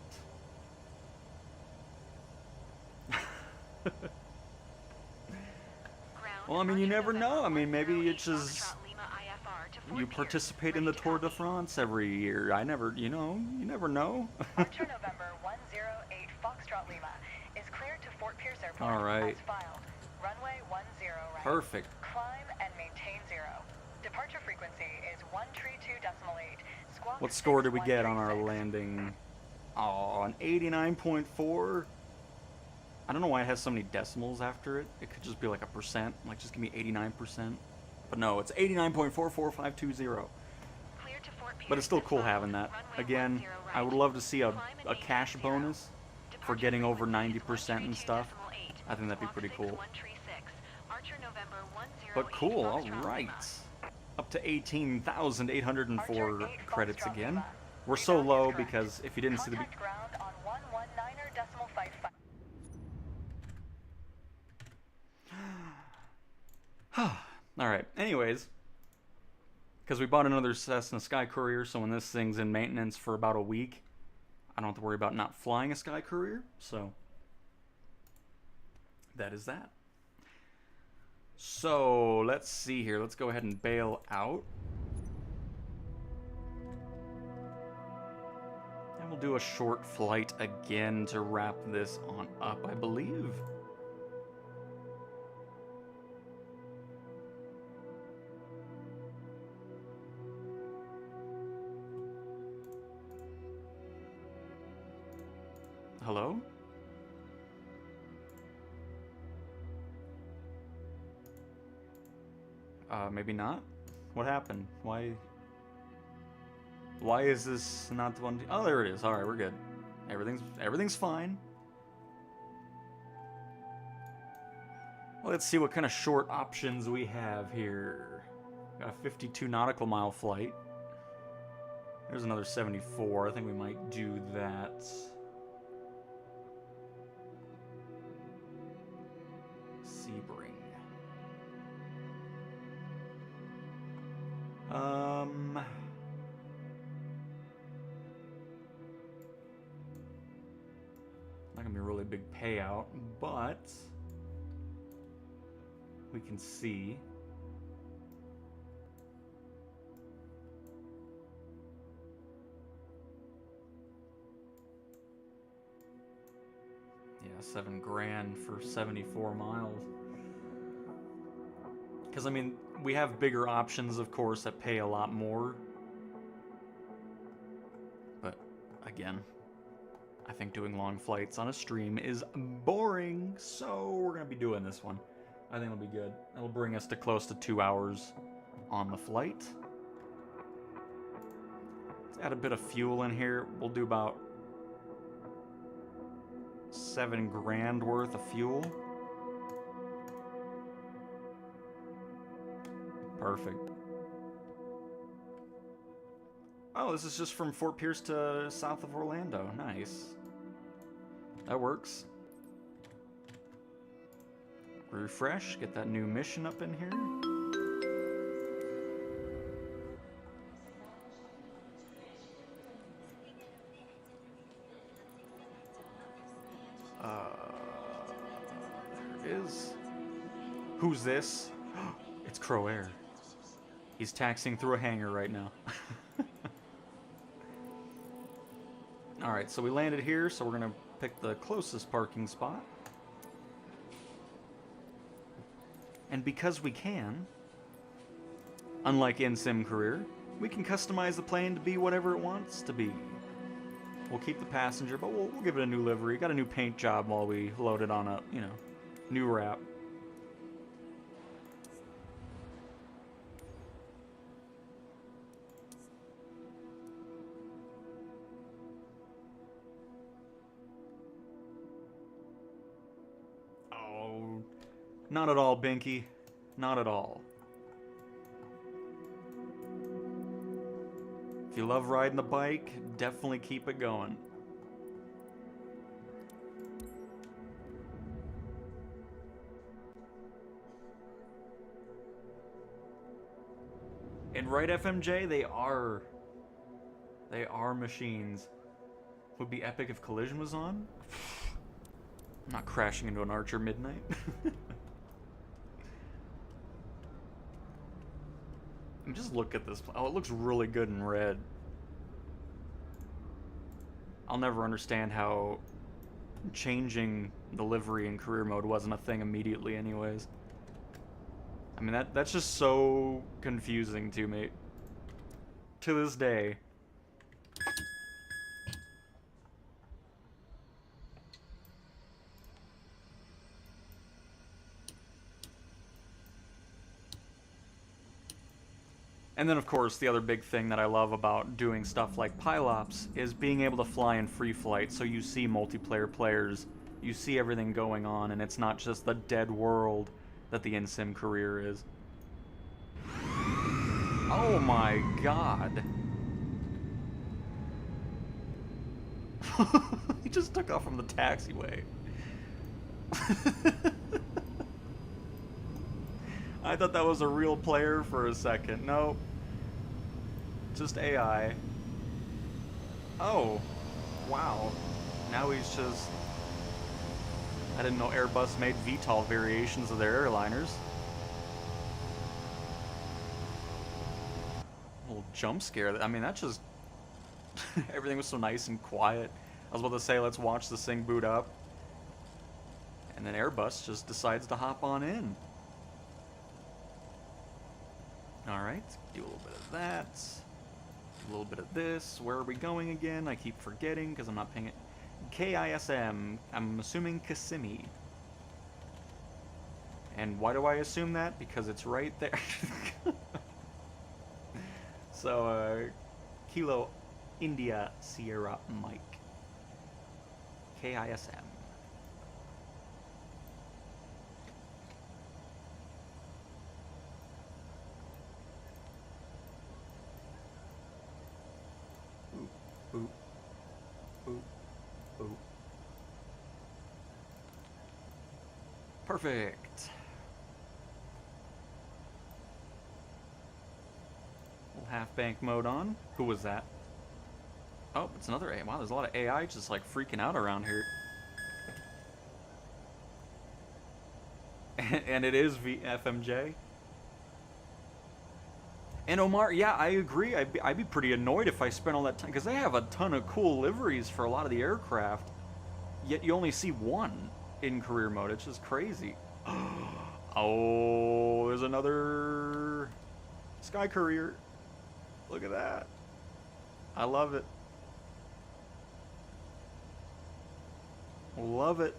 Well, I mean, you never know. I mean, maybe it's just you participate in the Tour de France every year. I never, you never know. Archer November 108 Foxtrot Lima is cleared to Fort Pierce Airport. All right. As filed. Runway 10 right. Perfect. Climb and maintain 0. Departure frequency is 132.8. Squawk What score did we get on our 6136. landing? Oh, an 89.4. I don't know why it has so many decimals after it. It could just be like a percent. Like, just give me 89%. But no, it's 89.44520. Clear to Fort Pierce. But it's still cool As having that. filed. Again, Runway 10 I would right. love to see a Climb and cash maintain 0. bonus for Departure getting over frequency is 90% and stuff. 132.8. I think that'd be pretty cool. Squawk 6136. Archer November 108 But cool, Foxtrot alright. Lima. Up to 18,804 Archer 8 credits Foxtrot again. Lima. We're so Rebound is low correct. because if you didn't see the... Contact ground on 119.55. Alright, anyways. Because we bought another Cessna Sky Courier, so when this thing's in maintenance for about a week, I don't have to worry about not flying a Sky Courier, so... that is that. So, let's see here. Let's go ahead and bail out. And we'll do a short flight again to wrap this on up, I believe. Hello? Maybe not? What happened? Why is this not the one? Oh, there it is. Alright, we're good. Everything's fine. Well, let's see what kind of short options we have here. Got a 52 nautical mile flight. There's another 74. I think we might do that. Sebring. Not gonna be a really big payout, but we can see. Yeah, $7 grand for 74 miles. Because, I mean, we have bigger options, of course, that pay a lot more. But, again, I think doing long flights on a stream is boring, so we're going to be doing this one. I think it'll be good. It'll bring us to close to 2 hours on the flight. Let's add a bit of fuel in here. We'll do about $7 grand worth of fuel. Perfect. Oh, this is just from Fort Pierce to south of Orlando. Nice. That works. Refresh, get that new mission up in here. There it is. Who's this? It's Crow Air. He's taxiing through a hangar right now. Alright, so we landed here, so we're going to pick the closest parking spot. And because we can, unlike in Sim Career, we can customize the plane to be whatever it wants to be. We'll keep the passenger, but we'll give it a new livery. Got a new paint job while we load it on a, new wrap. Not at all, Binky. Not at all. If you love riding the bike, definitely keep it going. And right, FMJ, they are machines. Would be epic if Collision was on. I'm not crashing into an Archer Midnight. And just look at this. Oh, it looks really good in red. I'll never understand how changing the livery in career mode wasn't a thing immediately anyways. I mean, that's just so confusing to me. To this day. And then, of course, the other big thing that I love about doing stuff like Pilops is being able to fly in free flight, so you see multiplayer players, you see everything going on, and it's not just the dead world that the in-sim career is. Oh my god. He just took off from the taxiway. I thought that was a real player for a second. Nope. Just AI. Oh. Wow. Now he's just... I didn't know Airbus made VTOL variations of their airliners. A little jump scare. I mean, that just... Everything was so nice and quiet. I was about to say, let's watch this thing boot up. And then Airbus just decides to hop on in. Alright, do a little bit of that. A little bit of this. Where are we going again? I keep forgetting because I'm not paying it. KISM. I'm assuming Kissimmee. And why do I assume that? Because it's right there. So, Kilo India Sierra Mike. KISM. Boop. Boop. Boop. Perfect. Little half bank mode on. Who was that? Oh, it's another AI. Wow, there's a lot of AI just like freaking out around here. And it is FMJ. And Omar, yeah, I agree. I'd be pretty annoyed if I spent all that time, because they have a ton of cool liveries for a lot of the aircraft, yet you only see one in career mode. It's just crazy. Oh, there's another Sky Courier. Look at that. I love it. Love it.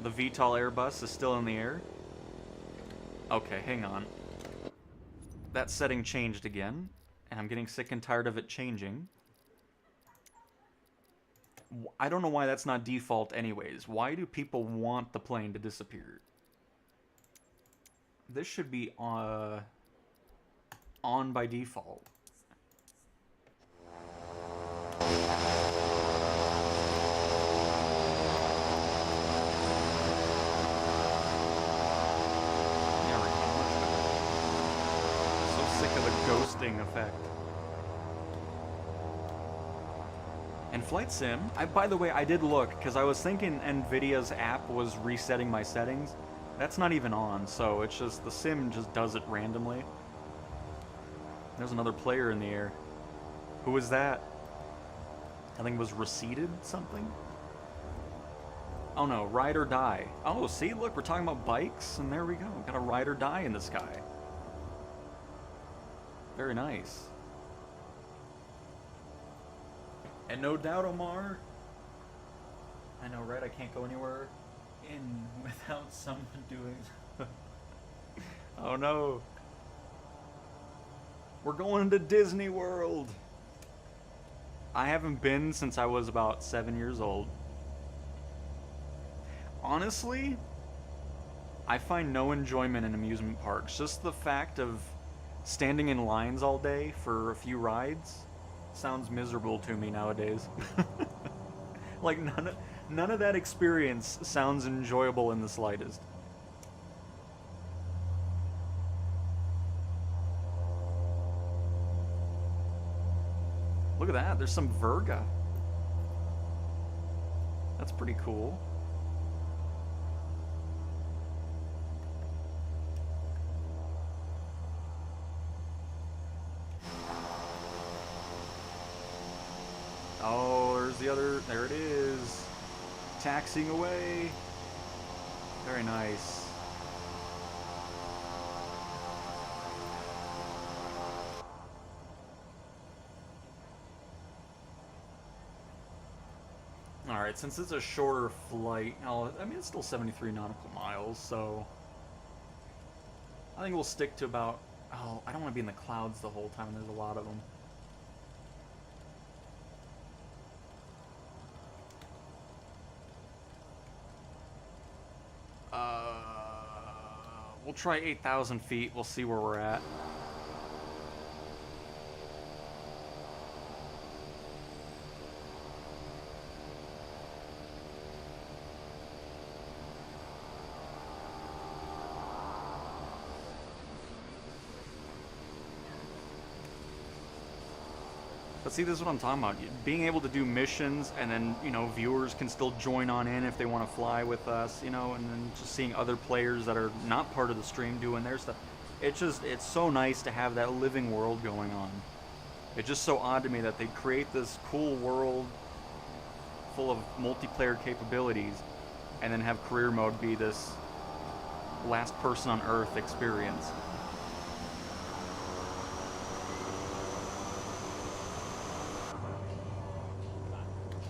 The VTOL Airbus is still in the air. Okay, hang on. That setting changed again, and I'm getting sick and tired of it changing. I don't know why that's not default anyways. Why do people want the plane to disappear? This should be on by default. Of the ghosting effect. And Flight Sim, by the way, I did look, because I was thinking NVIDIA's app was resetting my settings. That's not even on, so it's just, the sim just does it randomly. There's another player in the air. Who was that? I think it was receded something? Oh no, ride or die. Oh, see, look, we're talking about bikes, and there we go. Got a ride or die in the sky. Very nice. And no doubt, Omar. I know, right? I can't go anywhere in without someone doing... Oh no. We're going to Disney World. I haven't been since I was about 7 years old. Honestly, I find no enjoyment in amusement parks. Just the fact of standing in lines all day for a few rides sounds miserable to me nowadays. Like, none of that experience sounds enjoyable in the slightest. Look at that, there's some Virga. That's pretty cool. Oh, there's the other, there it is. Taxiing away. Very nice. Alright, since it's a shorter flight, I mean, it's still 73 nautical miles, so I think we'll stick to about, oh, I don't want to be in the clouds the whole time, there's a lot of them. We'll try 8,000 feet, we'll see where we're at. But see, this is what I'm talking about. Being able to do missions, and then, you know, viewers can still join on in if they want to fly with us, you know, and then just seeing other players that are not part of the stream doing their stuff. It's so nice to have that living world going on. It's just so odd to me that they create this cool world full of multiplayer capabilities, and then have career mode be this last person on Earth experience.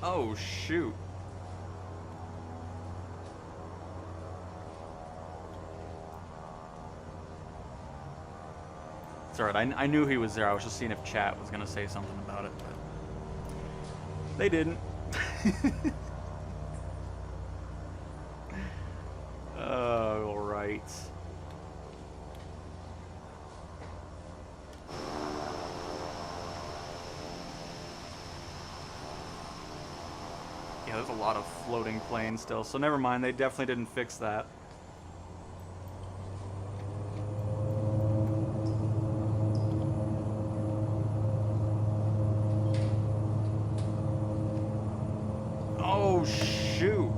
Oh, shoot. It's alright, I knew he was there. I was just seeing if chat was going to say something about it, but they didn't. Alright. Yeah, there's a lot of floating planes still, so never mind, they definitely didn't fix that. Oh, shoot.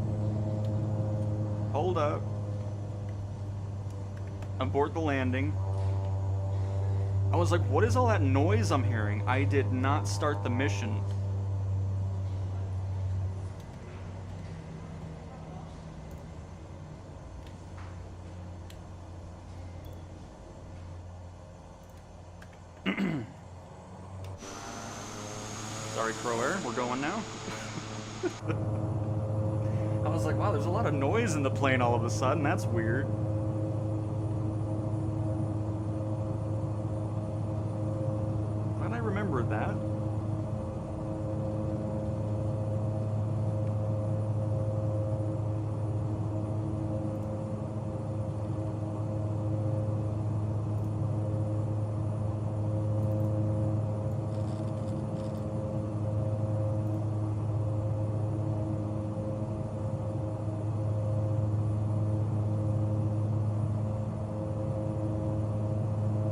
Hold up. Abort the landing. I was like, what is all that noise I'm hearing? I did not start the mission. Sorry, Crow Air, we're going now. I was like, wow, there's a lot of noise in the plane all of a sudden. That's weird. Glad I remembered that.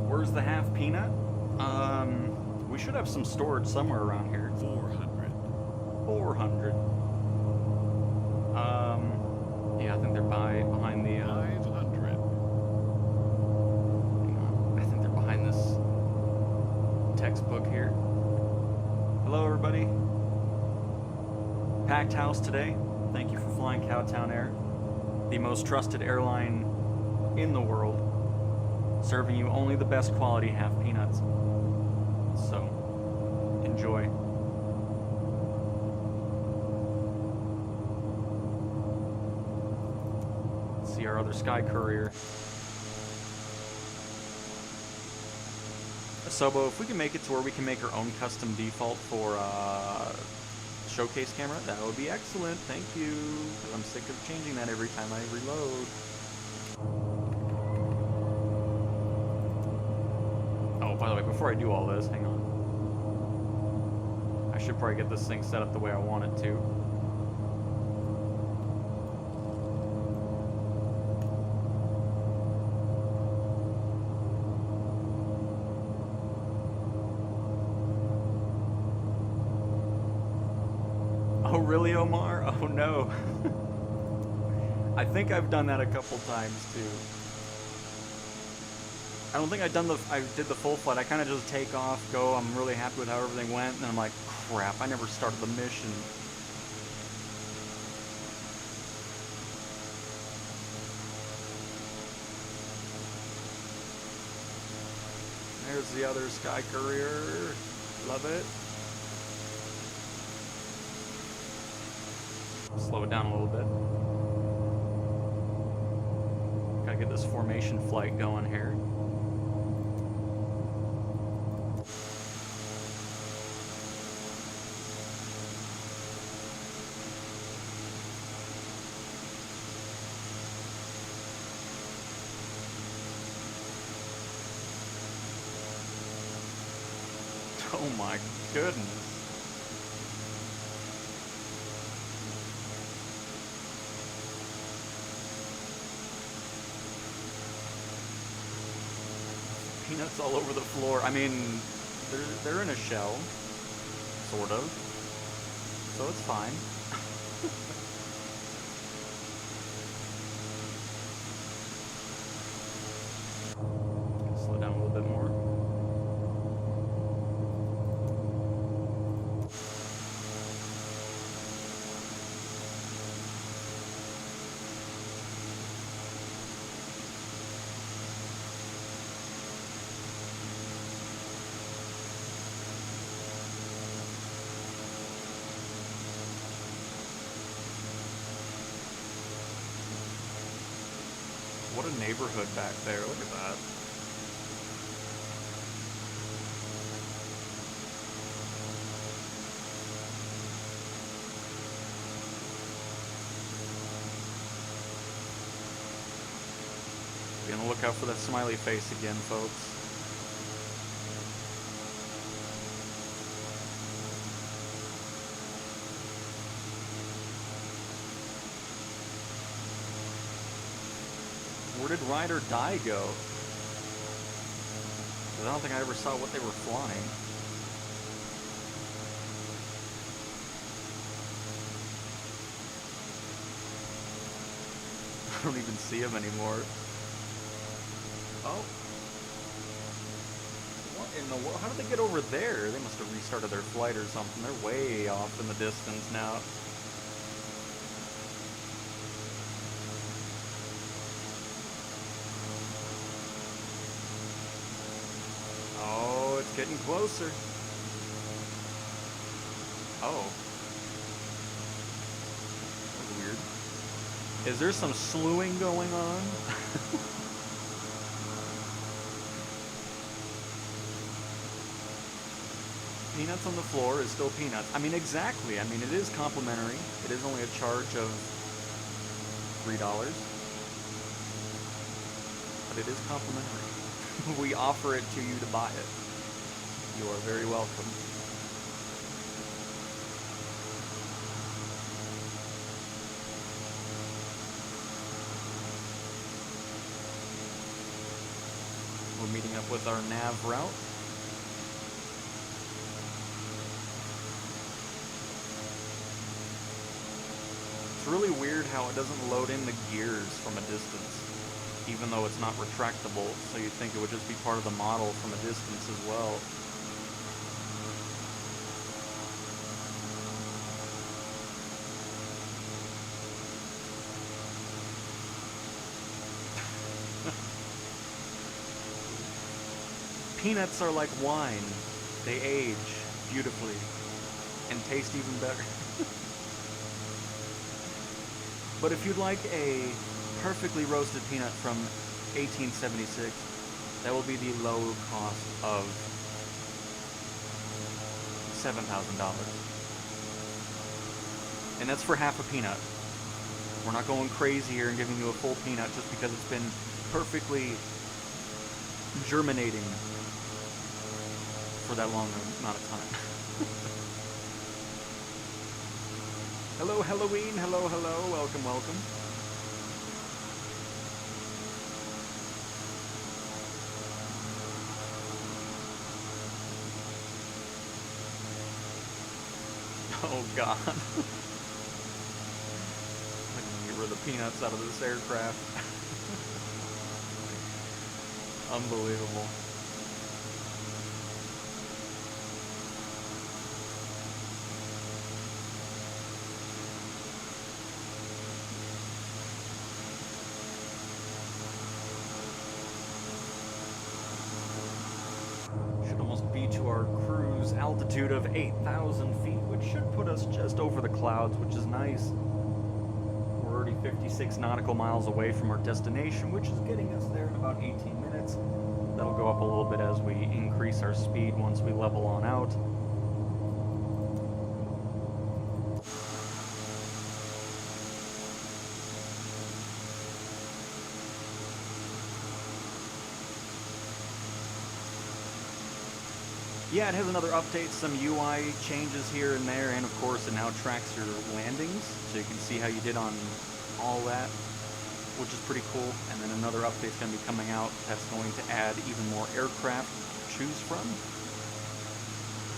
Where's the half peanut? We should have some storage somewhere around here. 400. 400. Yeah, I think they're behind the, 500. hang on. I think they're behind this textbook here. Hello, everybody. Packed house today. Thank you for flying Cowtown Air, the most trusted airline in the world, serving you only the best quality half peanuts. So, enjoy. Let's see our other Sky Courier. Sobo, if we can make it to where we can make our own custom default for showcase camera? That would be excellent. Thank you. 'Cause I'm sick of changing that every time I reload. Oh, by the way, before I do all this, hang on. I should probably get this thing set up the way I want it to. Oh, really, Omar? Oh, no. I think I've done that a couple times, too. I don't think I did the full flight. I kind of just take off, go, I'm really happy with how everything went, and then I'm like, crap, I never started the mission. There's the other Sky Courier. Love it. Slow it down a little bit. Gotta get this formation flight going here. Oh my goodness. Peanuts all over the floor. I mean, they're in a shell, sort of. So it's fine. Slow down a little bit more. What a neighborhood back there. Look at that. Be on the lookout for that smiley face again, folks. Where did Ride or Die go? 'Cause I don't think I ever saw what they were flying. I don't even see them anymore. Oh. What in the world? How did they get over there? They must have restarted their flight or something. They're way off in the distance now. Getting closer. Oh. That's weird. Is there some slewing going on? Peanuts on the floor is still peanuts. I mean, exactly. I mean, it is complimentary. It is only a charge of $3. But it is complimentary. We offer it to you to buy it. You are very welcome. We're meeting up with our nav route. It's really weird how it doesn't load in the gears from a distance, even though it's not retractable, so you'd think it would just be part of the model from a distance as well. Peanuts are like wine. They age beautifully and taste even better. But if you'd like a perfectly roasted peanut from 1876, that will be the low cost of $7,000. And that's for half a peanut. We're not going crazy here and giving you a full peanut just because it's been perfectly germinating for that long amount of time. Hello, Halloween. Hello, hello. Welcome, welcome. Oh, God. Get rid of the peanuts out of this aircraft. Unbelievable. Should almost be to our cruise altitude of 8,000 feet, which should put us just over the clouds, which is nice. We're already 56 nautical miles away from our destination, which is getting us there in about 18 minutes. That'll go up a little bit as we increase our speed once we level on out. Yeah, it has another update, some UI changes here and there, and of course it now tracks your landings, so you can see how you did on all that, which is pretty cool. And then another update's going to be coming out that's going to add even more aircraft to choose from,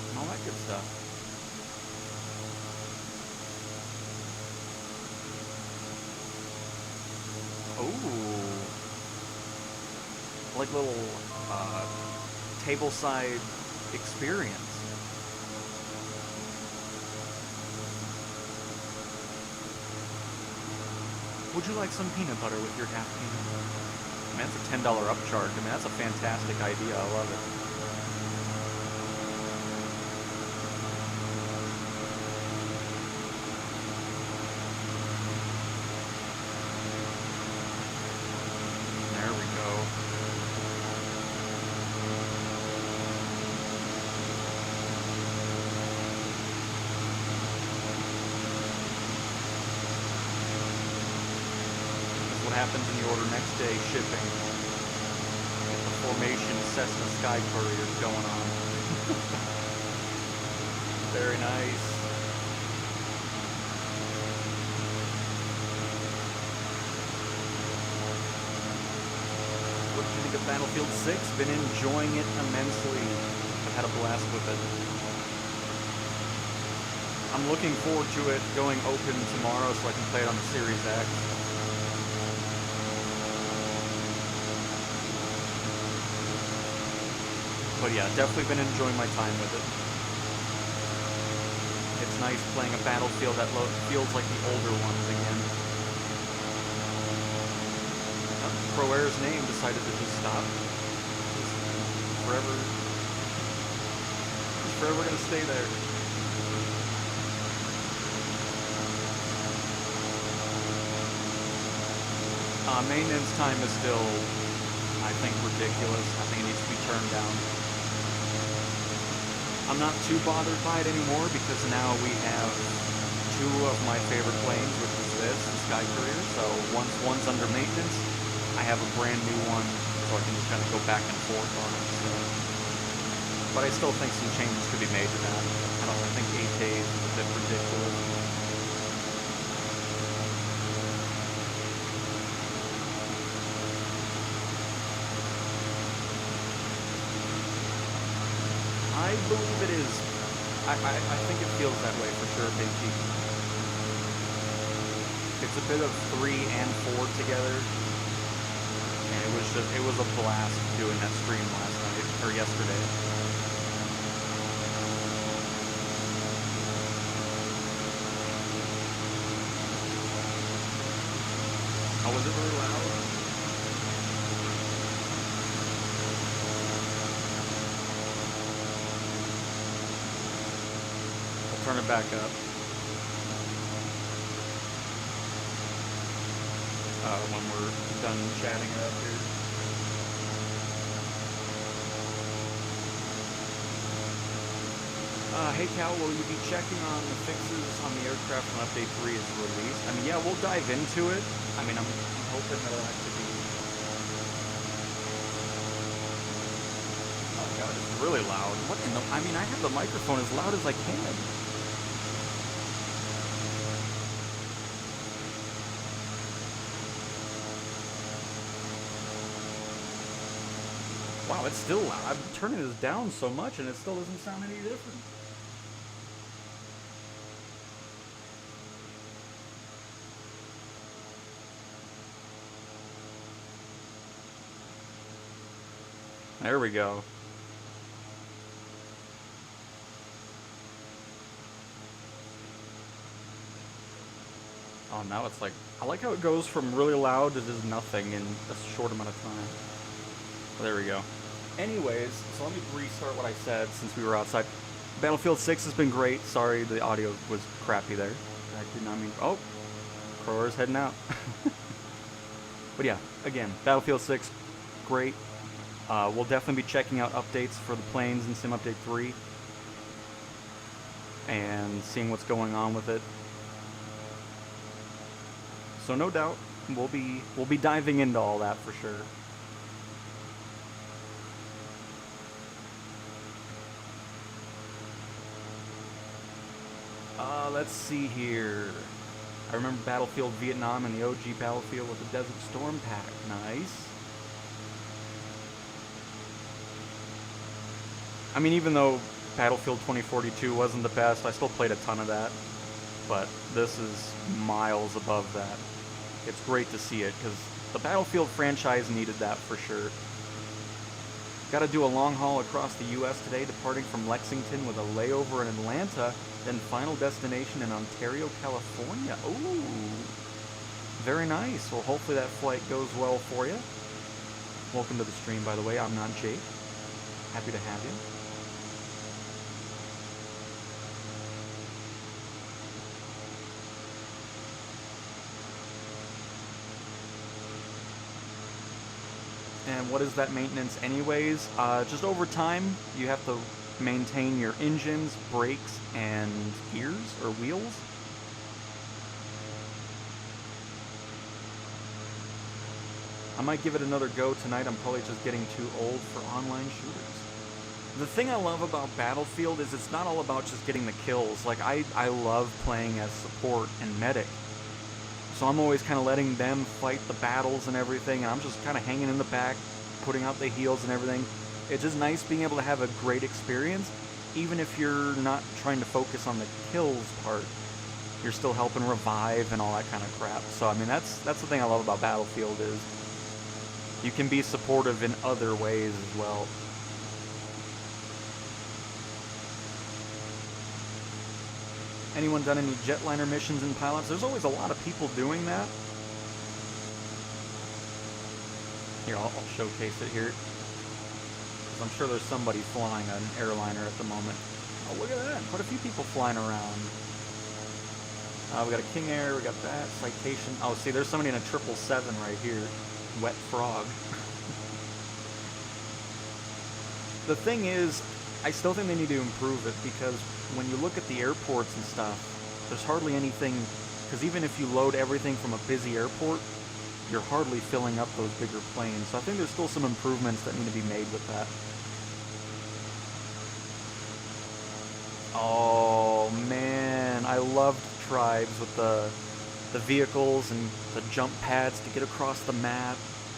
and all that good stuff. Oh, like little tableside experience. Would you like some peanut butter with your half peanut? I mean, that's a $10 upcharge. I mean, that's a fantastic idea. I love it. There we go. Happens when you order next day shipping. Get the formation Cessna Sky Courier going on. Very nice. What did you think of Battlefield 6? Been enjoying it immensely. I've had a blast with it. I'm looking forward to it going open tomorrow so I can play it on the Series X. But yeah, definitely been enjoying my time with it. It's nice playing a Battlefield that feels like the older ones again. Pro Air's name decided to just stop. Just forever gonna stay there. Maintenance time is still, I think, ridiculous. I think it needs to be turned down. I'm not too bothered by it anymore because now we have two of my favorite planes, which is this, the Sky Courier. So once one's under maintenance, I have a brand new one, so I can just kind of go back and forth on it. So. But I still think some changes could be made to that. I think 8 days is a bit ridiculous. I believe it is. I think it feels that way for sure, Big G. It's a bit of 3 and 4 together. And it was a blast doing that stream last night, or yesterday. Oh, was it really loud? Turn it back up. When we're done chatting it up here. Hey Cal, will you be checking on the fixes on the aircraft when Update 3 is released? I mean, yeah, we'll dive into it. I mean, I'm hoping that it'll actually be... Oh god, it's really loud. What in the... I mean, I have the microphone as loud as I can. Wow, it's still loud. I'm turning this down so much and it still doesn't sound any different. There we go. Oh, now it's like... I like how it goes from really loud to just nothing in a short amount of time. There we go. Anyways, so let me restart what I said since we were outside. Battlefield 6 has been great. Sorry, the audio was crappy there. I did not mean... Oh! Crow's heading out. But yeah, again, Battlefield 6, great. We'll definitely be checking out updates for the planes in Sim Update 3. And seeing what's going on with it. So no doubt, we'll be diving into all that for sure. Let's see here. I remember Battlefield Vietnam and the OG Battlefield with the Desert Storm pack. Nice. I mean, even though Battlefield 2042 wasn't the best, I still played a ton of that. But this is miles above that. It's great to see it, because the Battlefield franchise needed that for sure. Gotta do a long haul across the US today, departing from Lexington with a layover in Atlanta, then final destination in Ontario, California. Ooh, very nice. Well, hopefully that flight goes well for you. Welcome to the stream, by the way. I'm not Jake. Happy to have you. And what is that maintenance anyways? Just over time, you have to maintain your engines, brakes, and gears, or wheels. I might give it another go tonight. I'm probably just getting too old for online shooters. The thing I love about Battlefield is it's not all about just getting the kills. Like, I love playing as support and medic. So I'm always kind of letting them fight the battles and everything, and I'm just kind of hanging in the back, putting out the heals and everything. It's just nice being able to have a great experience, even if you're not trying to focus on the kills part. You're still helping revive and all that kind of crap. So, I mean, that's the thing I love about Battlefield is you can be supportive in other ways as well. Anyone done any jetliner missions in Pilops? There's always a lot of people doing that. Here, I'll showcase it here. Because I'm sure there's somebody flying an airliner at the moment. Oh, look at that. Quite a few people flying around. We got a King Air, we got that. Citation. Oh, see, there's somebody in a 777 right here. Wet Frog. The thing is, I still think they need to improve it, because when you look at the airports and stuff, there's hardly anything, because even if you load everything from a busy airport, you're hardly filling up those bigger planes. So I think there's still some improvements that need to be made with that. Oh man, I loved Tribes with the vehicles and the jump pads to get across the map,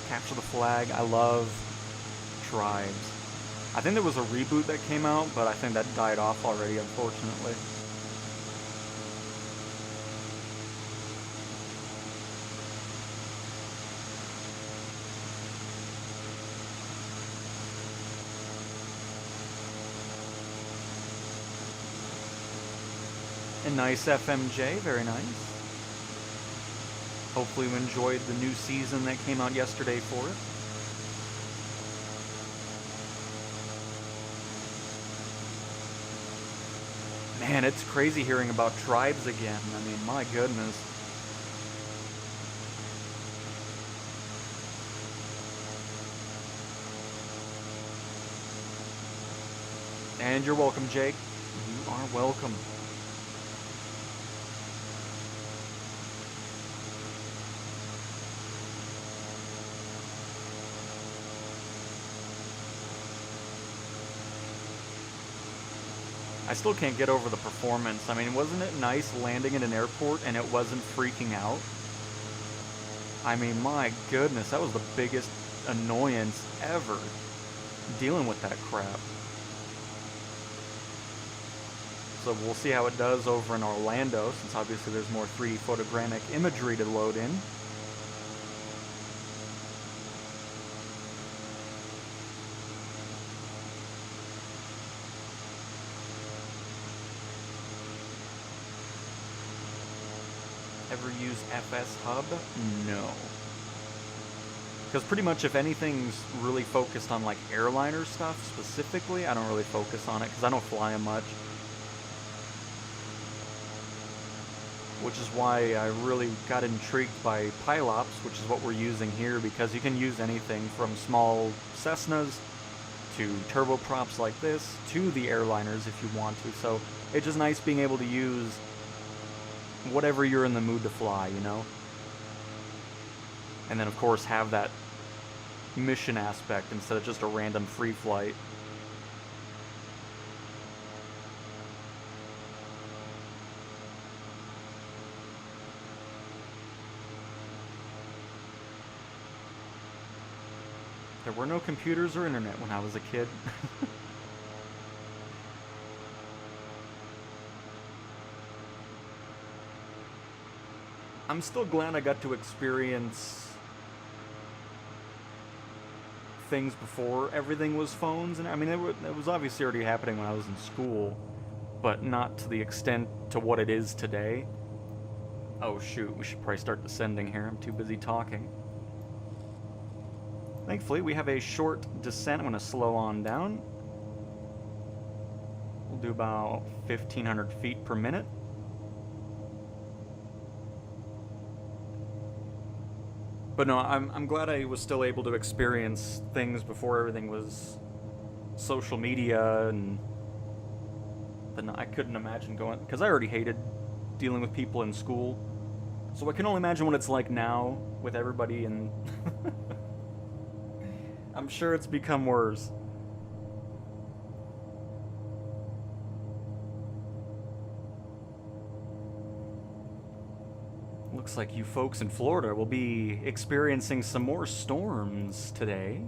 capture the flag. I love Tribes. I think there was a reboot that came out, but I think that died off already, unfortunately. A nice FMJ, very nice. Hopefully you enjoyed the new season that came out yesterday for it. Man, it's crazy hearing about Tribes again. I mean, my goodness. And you're welcome, Jake. You welcome. I still can't get over the performance. I mean, wasn't it nice landing in an airport and it wasn't freaking out? I mean, my goodness, that was the biggest annoyance ever, dealing with that crap. So we'll see how it does over in Orlando, since obviously there's more 3D photographic imagery to load in. Ever use FS Hub? No. Because pretty much if anything's really focused on like airliner stuff specifically, I don't really focus on it because I don't fly them much. Which is why I really got intrigued by Pilops, which is what we're using here, because you can use anything from small Cessnas to turboprops like this to the airliners if you want to. So it's just nice being able to use whatever you're in the mood to fly, you know? And then, of course, have that mission aspect instead of just a random free flight. There were no computers or internet when I was a kid. I'm still glad I got to experience things before everything was phones, and I mean, it was obviously already happening when I was in school, but not to the extent to what it is today. Oh shoot, we should probably start descending here. I'm too busy talking. Thankfully, we have a short descent. I'm going to slow on down. We'll do about 1,500 feet per minute. But no, I'm glad I was still able to experience things before everything was social media, and then I couldn't imagine going, because I already hated dealing with people in school. So I can only imagine what it's like now with everybody, and I'm sure it's become worse. Looks like you folks in Florida will be experiencing some more storms today.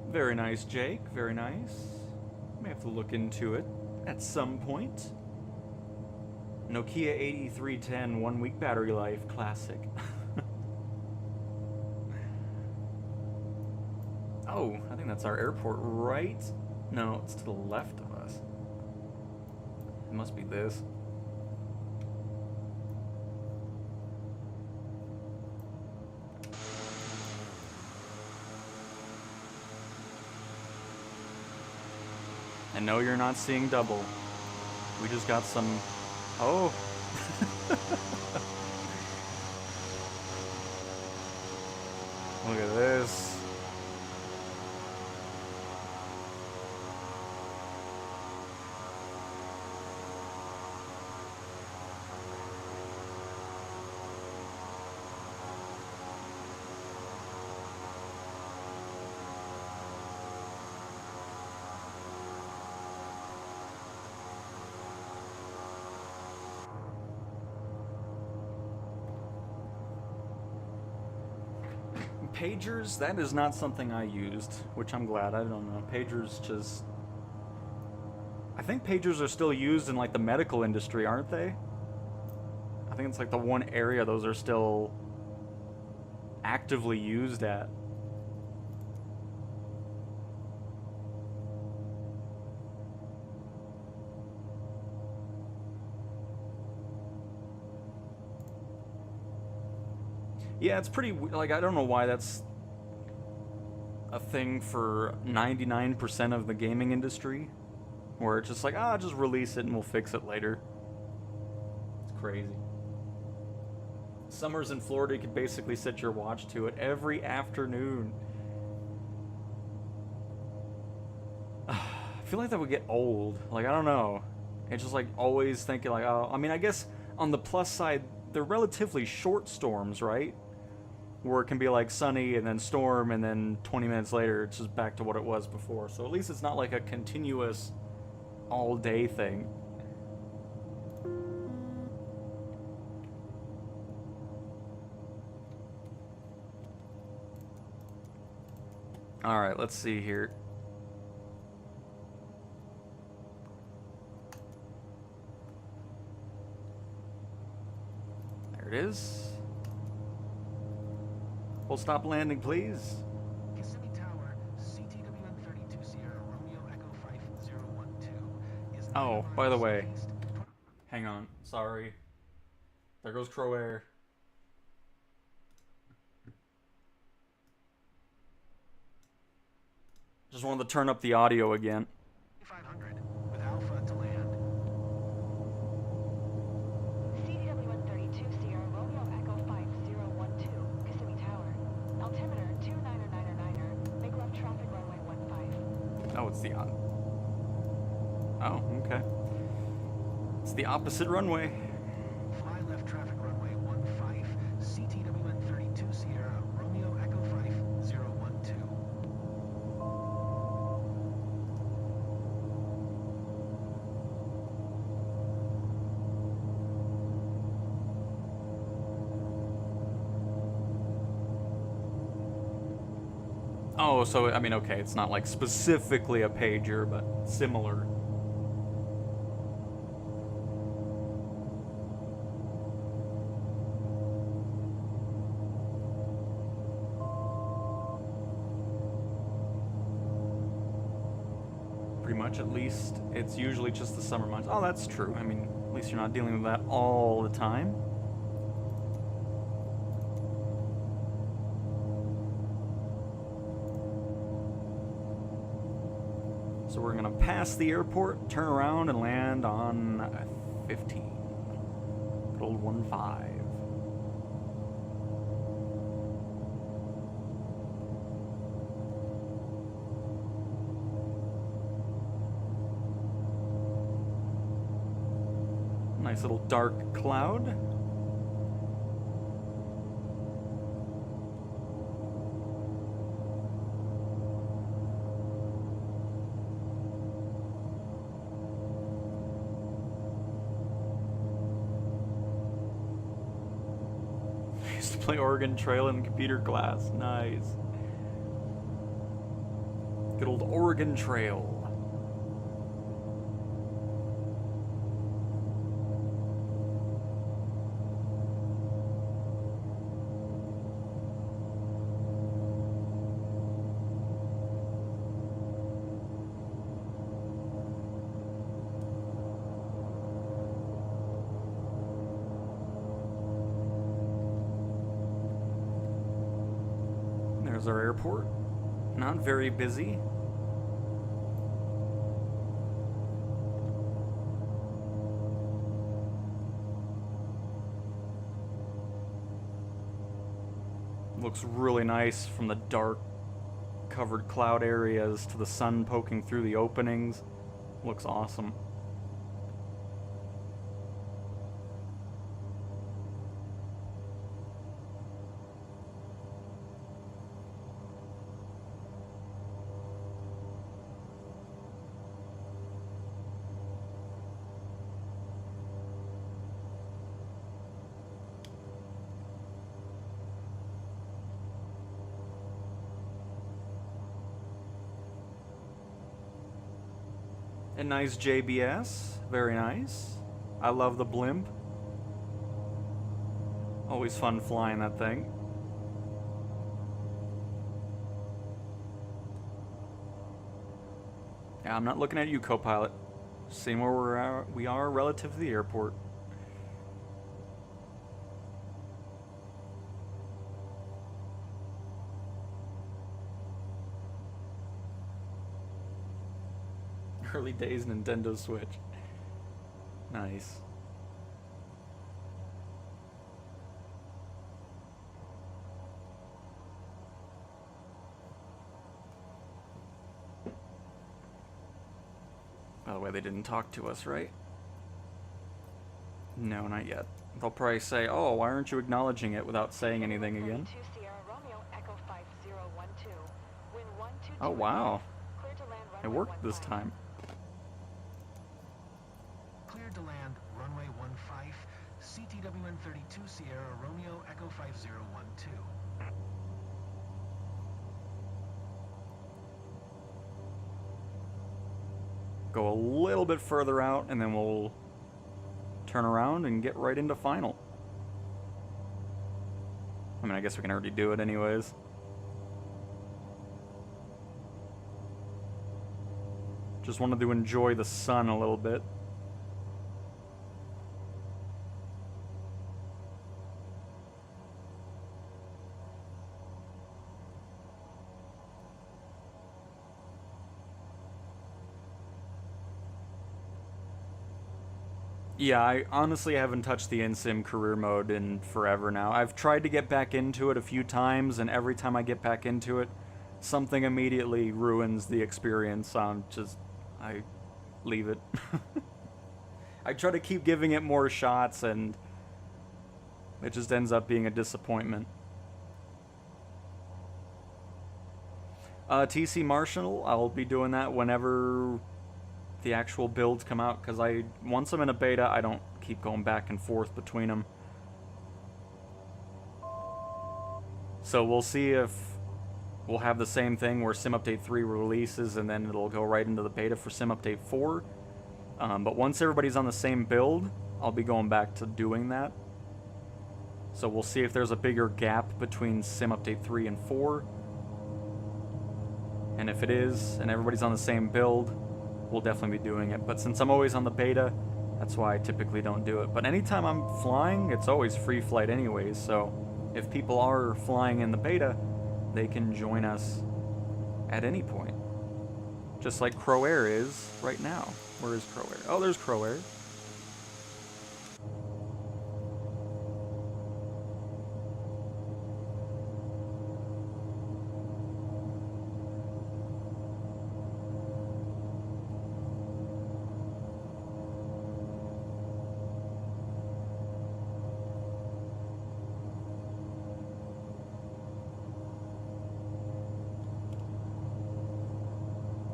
Very nice, Jake. Very nice. May have to look into it at some point. Nokia 8310, 1 week battery life, classic. Oh, I think that's our airport, right? No, it's to the left of us. It must be this. And no, you're not seeing double. We just got some... Oh! Look at this. Pagers, that is not something I used, which I'm glad. I don't know. Pagers just... I think pagers are still used in like the medical industry, aren't they? I think it's like the one area those are still actively used at. Yeah, it's pretty, like, I don't know why that's a thing for 99% of the gaming industry, where it's just like, ah, just release it and we'll fix it later. It's crazy. Summers in Florida, you could basically set your watch to it every afternoon. I feel like that would get old. Like, I don't know. It's just like always thinking like, oh, I mean, I guess on the plus side, they're relatively short storms, right? Where it can be like sunny and then storm and then 20 minutes later it's just back to what it was before. So at least it's not like a continuous all day thing. All right, let's see here. There it is. Full stop landing, please. Kissimmee Tower, CTWN 32 Sierra Romeo Echo 5012 is Oh, 9 by the miles way. southeast. Hang on, sorry. There goes Crow Air. Just wanted to turn up the audio again. 500 with Alpha to land. CDW-132 Sierra Romeo Echo 5012, Kissimmee Tower. Altimeter 29er, make left traffic runway 15. Oh, it's the Oh, okay. It's the opposite runway. Fly left traffic runway 15, CTWN 32 Sierra Romeo Echo 5012. Oh, so, I mean, okay, it's not like specifically a pager, but similar. Pretty much, at least, it's usually just the summer months. Oh, that's true. I mean, at least you're not dealing with that all the time. So we're gonna pass the airport, turn around, and land on 15. Good old 15. Nice little dark cloud. Used to play Oregon Trail in computer class. Nice. Good old Oregon Trail. There's our airport. Not very busy. Looks really nice from the dark covered cloud areas to the sun poking through the openings. Looks awesome. A nice JBS, very nice. I love the blimp. Always fun flying that thing. Yeah, I'm not looking at you, co-pilot. Seeing where we are relative to the airport. Early days Nintendo Switch. Nice. By the way, they didn't talk to us, right? No, not yet. They'll probably say, "Oh, why aren't you acknowledging it?" without saying anything again. 32 Sierra Romeo Echo 5012. Wind 122. Oh, wow. Clear to land It runway worked this 15. time. Cleared to land, runway 15, CTWN 32 Sierra Romeo Echo 5012. Go a little bit further out, and then we'll turn around and get right into final. I mean, I guess we can already do it anyways. Just wanted to enjoy the sun a little bit. Yeah, I honestly haven't touched the in-sim career mode in forever now. I've tried to get back into it a few times, and every time I get back into it, something immediately ruins the experience. I leave it. I try to keep giving it more shots, and it just ends up being a disappointment. TC Marshall, I'll be doing that whenever the actual builds come out, because once I'm in a beta, I don't keep going back and forth between them. So we'll see if we'll have the same thing where Sim Update 3 releases and then it'll go right into the beta for Sim Update 4. But once everybody's on the same build, I'll be going back to doing that. So we'll see if there's a bigger gap between Sim Update 3 and 4. And if it is, and everybody's on the same build, we'll definitely be doing it. But since I'm always on the beta, that's why I typically don't do it. But anytime I'm flying, it's always free flight anyways, so if people are flying in the beta, they can join us at any point. Just like Crow Air is right now. Where is Crow Air? Oh, there's Crow Air.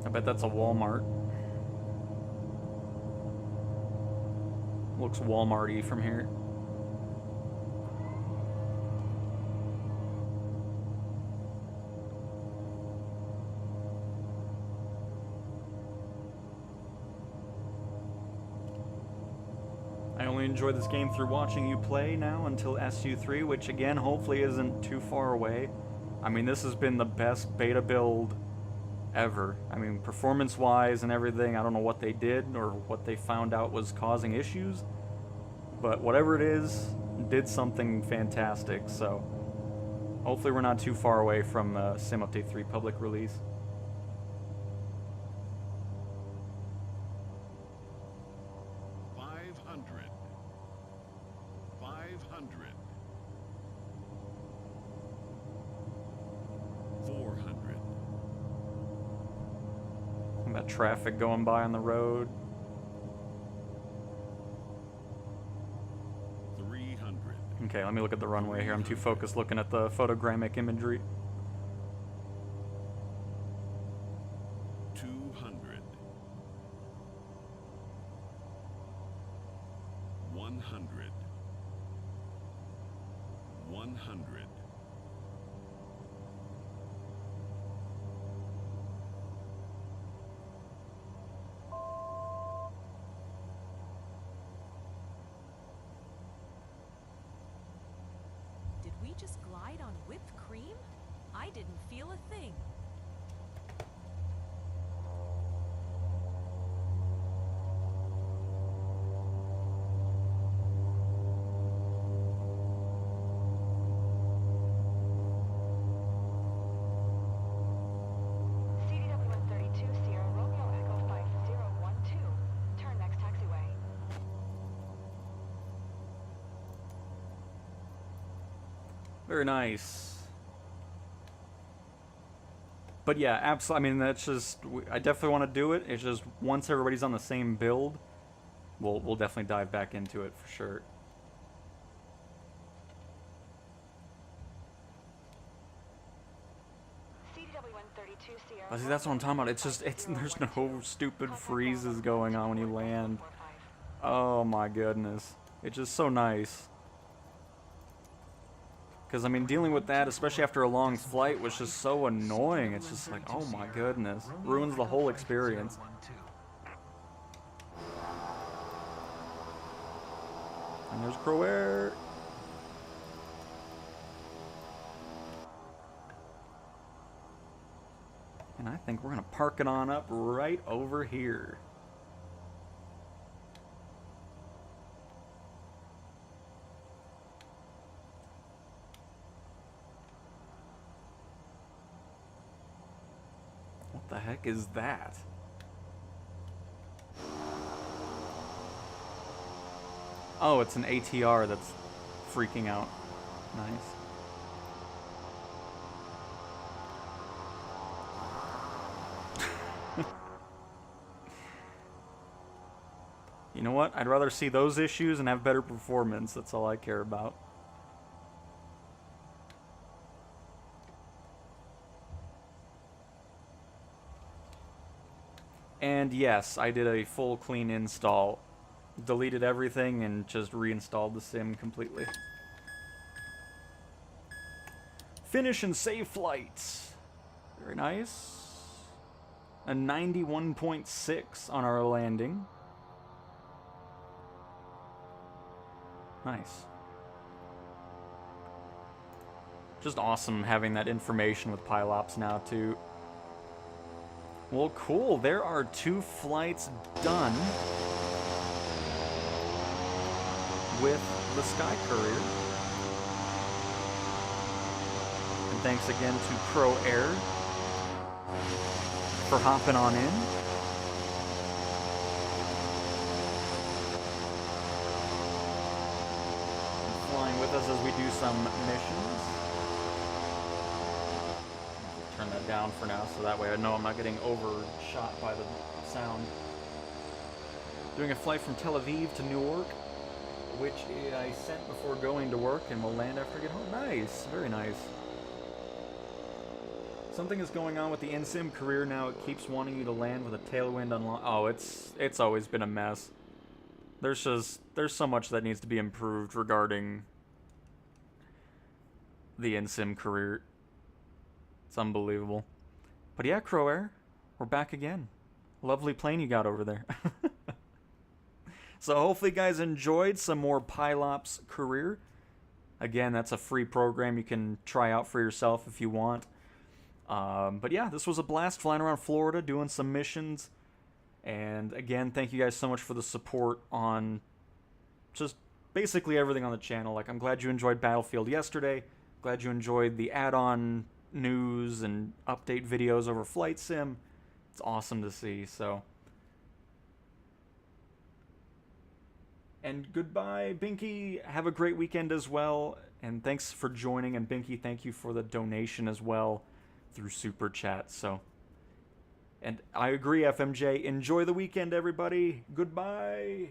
I bet that's a Walmart. Looks Walmart-y from here. I only enjoy this game through watching you play now until SU3, which again, hopefully isn't too far away. I mean, this has been the best beta build ever. I mean, performance-wise and everything, I don't know what they did or what they found out was causing issues, but whatever it is, did something fantastic, so hopefully we're not too far away from Sim Update 3 public release. That traffic going by on the road. 300. Okay, let me look at the runway here. I'm too focused looking at the photogrammic imagery. 200. 100. 100. Did we just glide on whipped cream? I didn't feel a thing. CDWN 32 Sierra Romeo Echo 5012. Very nice. But yeah, absolutely. I mean, that's just. I definitely want to do it. It's just once everybody's on the same build, we'll definitely dive back into it for sure. I see, that's what I'm talking about. It's just, there's no stupid freezes going on when you land. Oh my goodness. It's just so nice. Because, I mean, dealing with that, especially after a long flight, was just so annoying. It's just like, oh my goodness. Ruins the whole experience. And there's Crow Air. And I think we're going to park it on up right over here. What the heck is that? Oh, it's an ATR that's freaking out. Nice. You know what? I'd rather see those issues and have better performance. That's all I care about. And yes, I did a full clean install. Deleted everything and just reinstalled the sim completely. Finish and save flights. Very nice. A 91.6 on our landing. Nice. Just awesome having that information with Pilops now too. Well, cool. There are 2 flights done with the Sky Courier. And thanks again to Crow Air for hopping on in. And flying with us as we do some missions. Turn that down for now so that way I know I'm not getting overshot by the sound. Doing a flight from Tel Aviv to Newark, which I sent before going to work and will land after I get home. Nice, very nice. Something is going on with the in-sim career now. It keeps wanting you to land with a tailwind on. Oh, it's always been a mess. There's so much that needs to be improved regarding the in-sim career. It's unbelievable. But yeah, Crow Air, we're back again. Lovely plane you got over there. So hopefully you guys enjoyed some more Pilops Career. Again, that's a free program you can try out for yourself if you want. But yeah, this was a blast flying around Florida, doing some missions. And again, thank you guys so much for the support on just basically everything on the channel. Like, I'm glad you enjoyed Battlefield yesterday. Glad you enjoyed the add-on news and update videos over Flight Sim. It's awesome to see, so. And goodbye, Binky. Have a great weekend as well. And thanks for joining. And Binky, thank you for the donation as well through Super Chat. So, and I agree, FMJ. Enjoy the weekend, everybody. Goodbye.